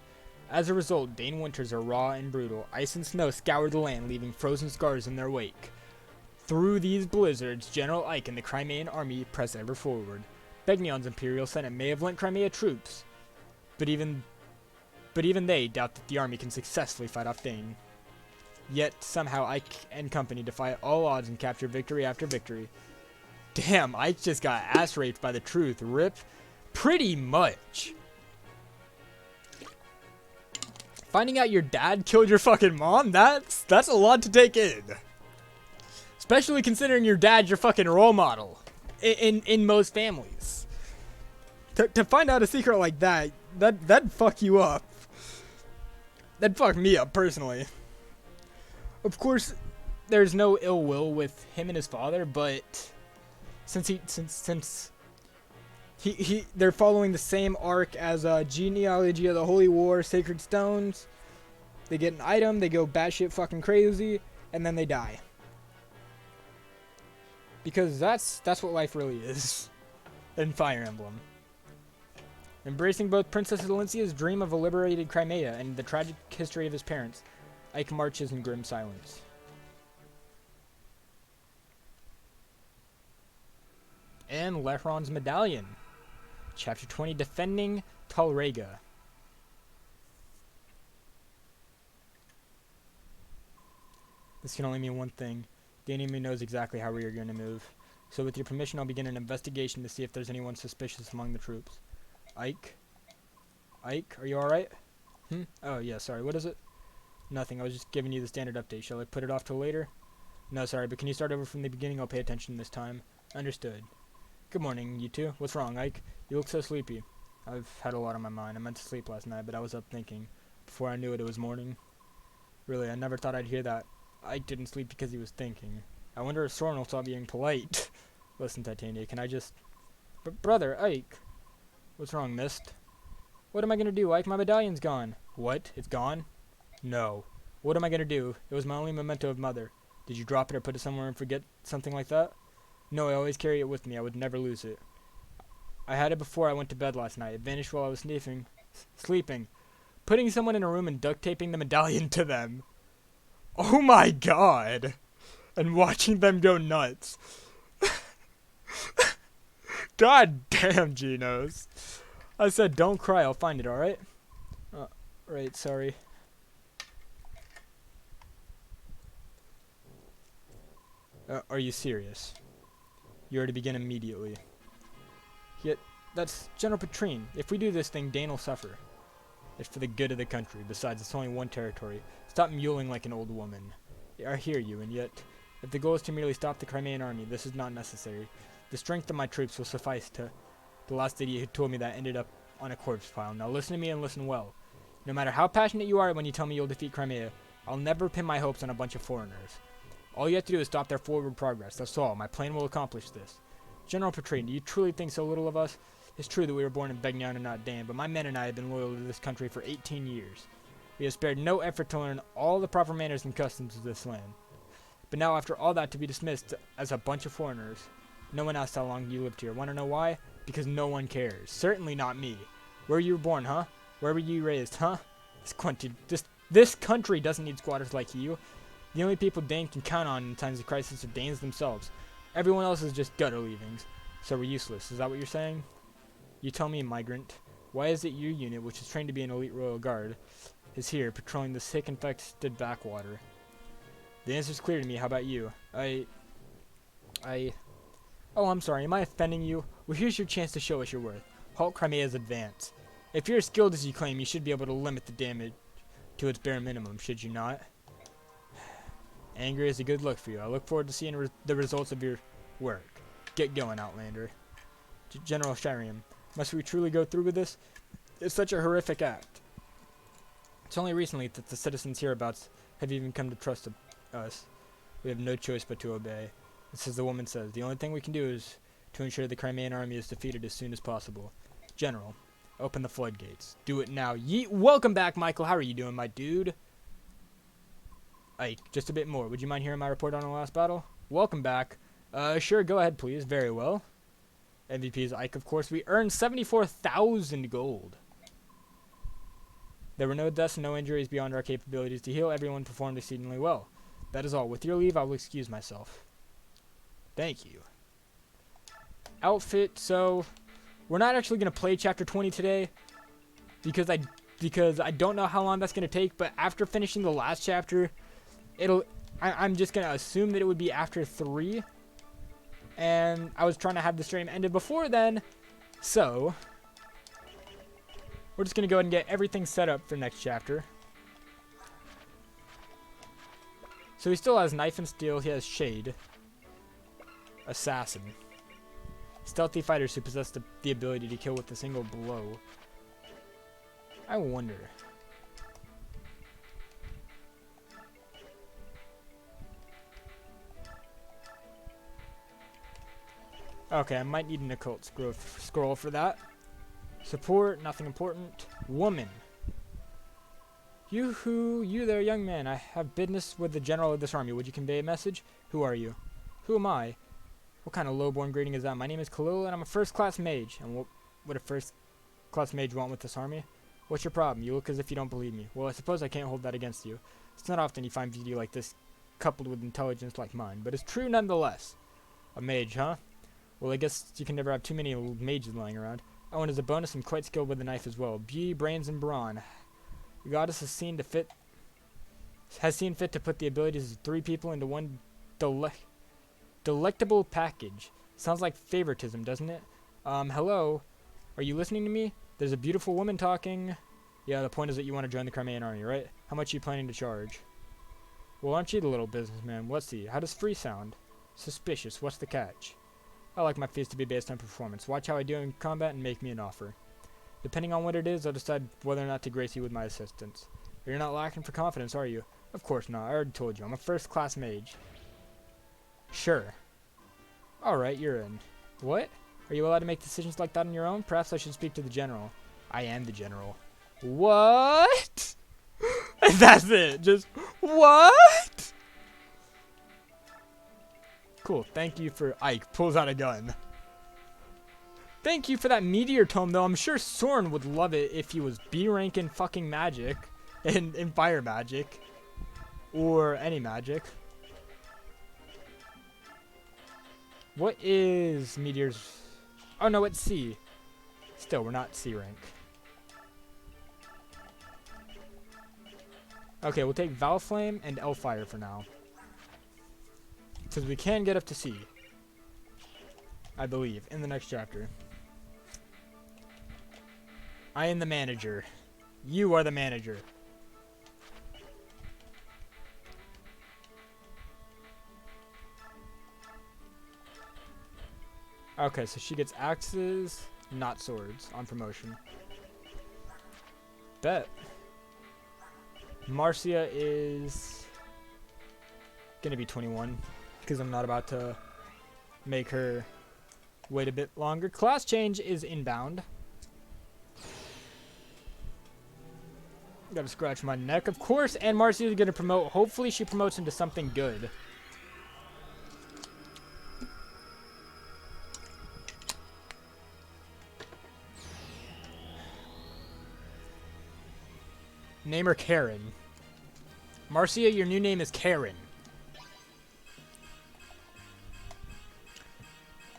S6: As a result, Dane winters are raw and brutal. Ice and snow scour the land, leaving frozen scars in their wake. Through these blizzards, General Ike and the Crimean army press ever forward. Begnion's imperial senate may have lent Crimea troops, but even they doubt that the army can successfully fight off Dane. Yet, somehow, Ike and company defy all odds and capture victory after victory. Damn, Ike just got ass raped by the truth. Rip. Pretty much. Finding out your dad killed your fucking mom, that's a lot to take in. Especially considering your dad's your fucking role model. In most families. To find out a secret like that'd fuck you up. That'd fuck me up, personally. Of course, there's no ill will with him and his father, but since they're following the same arc as Genealogy of the Holy War, Sacred Stones. They get an item, they go batshit fucking crazy, and then they die. Because that's what life really is in Fire Emblem. Embracing both Princess Valencia's dream of a liberated Crimea and the tragic history of his parents, Ike marches in grim silence. And Lehron's Medallion. Chapter 20, Defending Talrega. This can only mean one thing. The enemy knows exactly how we are going to move. So with your permission, I'll begin an investigation to see if there's anyone suspicious among the troops. Ike? Ike, are you alright? Oh, yeah, sorry, what is it? Nothing, I was just giving you the standard update. Shall I put it off till later? No, sorry, but can you start over from the beginning? I'll pay attention this time. Understood. Good morning, you two. What's wrong, Ike? You look so sleepy. I've had a lot on my mind. I meant to sleep last night, but I was up thinking. Before I knew it, it was morning. Really, I never thought I'd hear that. Ike didn't sleep because he was thinking. I wonder if Soren will stop being polite. Listen, Titania, can I just... Brother, Ike. What's wrong, Mist? What am I gonna do, Ike? My medallion's gone. What? It's gone? No. What am I gonna do? It was my only memento of Mother. Did you drop it or put it somewhere and forget something like that? No, I always carry it with me. I would never lose it. I had it before I went to bed last night. It vanished while I was sleeping. Putting someone in a room and duct taping the medallion to them. Oh my god. And watching them go nuts. God damn, Genos. I said don't cry. I'll find it, alright? Right, sorry. Are you serious? You are to begin immediately. Yet, that's General Petrine. If we do this thing, Dane will suffer. It's for the good of the country. Besides, it's only one territory. Stop mewling like an old woman. I hear you, and yet, if the goal is to merely stop the Crimean army, this is not necessary. The strength of my troops will suffice to... The last idiot who told me that ended up on a corpse pile. Now listen to me and listen well. No matter how passionate you are when you tell me you'll defeat Crimea, I'll never pin my hopes on a bunch of foreigners. All you have to do is stop their forward progress. That's all. My plan will accomplish this. General Petrine, do you truly think so little of us? It's true that we were born in Begnion and not Dane, but my men and I have been loyal to this country for 18 years. We have spared no effort to learn all the proper manners and customs of this land. But now, after all that, to be dismissed as a bunch of foreigners. No one asked how long you lived here. Want to know why? Because no one cares. Certainly not me. Where you were born, huh? Where were you raised, huh? This country doesn't need squatters like you. The only people Dane can count on in times of crisis are Danes themselves. Everyone else is just gutter leavings. So we're useless. Is that what you're saying? You tell me, migrant. Why is it your unit, which is trained to be an elite royal guard, is here patrolling the sick-infected backwater? The answer's clear to me. How about you? Oh, I'm sorry. Am I offending you? Well, here's your chance to show us your worth. Halt Crimea's advance. If you're as skilled as you claim, you should be able to limit the damage to its bare minimum, should you not? Angry is a good look for you. I look forward to seeing the results of your work. Get going, Outlander. General Shiriam, must we truly go through with this? It's such a horrific act. It's only recently that the citizens hereabouts have even come to trust us. We have no choice but to obey. This is the woman says. The only thing we can do is to ensure the Crimean army is defeated as soon as possible. General, open the floodgates. Do it now. Yeet. Welcome back, Michael. How are you doing, my dude? Ike, just a bit more. Would you mind hearing my report on the last battle? Welcome back. Sure, go ahead, please. Very well. MVP is Ike, of course. We earned 74,000 gold. There were no deaths and no injuries beyond our capabilities to heal. Everyone performed exceedingly well. That is all. With your leave, I will excuse myself. Thank you. Outfit, so we're not actually going to play Chapter 20 today because I don't know how long that's going to take, but after finishing the last chapter, I'm just going to assume that it would be after 3. And I was trying to have the stream ended before then, so we're just going to go ahead and get everything set up for next chapter. So he still has Knife and Steel, he has Shade, Assassin, Stealthy Fighters who possess the ability to kill with a single blow. I wonder. Okay, I might need an occult scroll for that. Support, nothing important. Woman. You there, young man. I have business with the general of this army. Would you convey a message? Who are you? Who am I? What kind of lowborn greeting is that? My name is Khalil, and I'm a first-class mage. And what would a first-class mage want with this army? What's your problem? You look as if you don't believe me. Well, I suppose I can't hold that against you. It's not often you find beauty like this coupled with intelligence like mine, but it's true nonetheless. A mage, huh? Well, I guess you can never have too many mages lying around. Oh, and as a bonus, I'm quite skilled with the knife as well. Beauty, brains, and brawn. The goddess has seen fit to put the abilities of 3 people into one delectable package. Sounds like favoritism, doesn't it? Hello? Are you listening to me? There's a beautiful woman talking. Yeah, the point is that you want to join the Crimean army, right? How much are you planning to charge? Well, aren't you the little businessman? Let's see. How does free sound? Suspicious. What's the catch? I like my fees to be based on performance. Watch how I do in combat and make me an offer. Depending on what it is, I'll decide whether or not to grace you with my assistance. But you're not lacking for confidence, are you? Of course not. I already told you. I'm a first-class mage. Sure. Alright, you're in. What? Are you allowed to make decisions like that on your own? Perhaps I should speak to the general. I am the general. What? That's it. Just, what? Cool. Thank you for Ike. Pulls out a gun. Thank you for that meteor tome, though. I'm sure Soren would love it if he was B rank in fucking magic. In fire magic. Or any magic. What is meteors? Oh, no, it's C. Still, we're not C rank. Okay, we'll take Valflame and Elfire for now. Because we can get up to C. I believe, in the next chapter. I am the manager. You are the manager. Okay, so she gets axes, not swords, on promotion. Bet. Marcia is gonna be 21, because I'm not about to make her wait a bit longer. Class change is inbound. Gotta scratch my neck, of course, and Marcia is gonna promote. Hopefully she promotes into something good. Name her Karen. Marcia, your new name is Karen.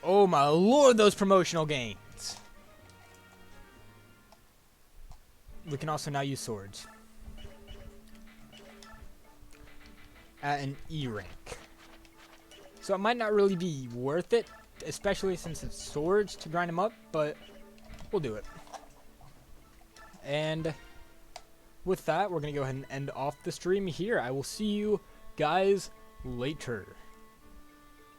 S6: Oh my lord, those promotional gains. We can also now use swords. At an E rank. So it might not really be worth it, especially since it's swords to grind them up, but we'll do it. And with that, we're going to go ahead and end off the stream here. I will see you guys later.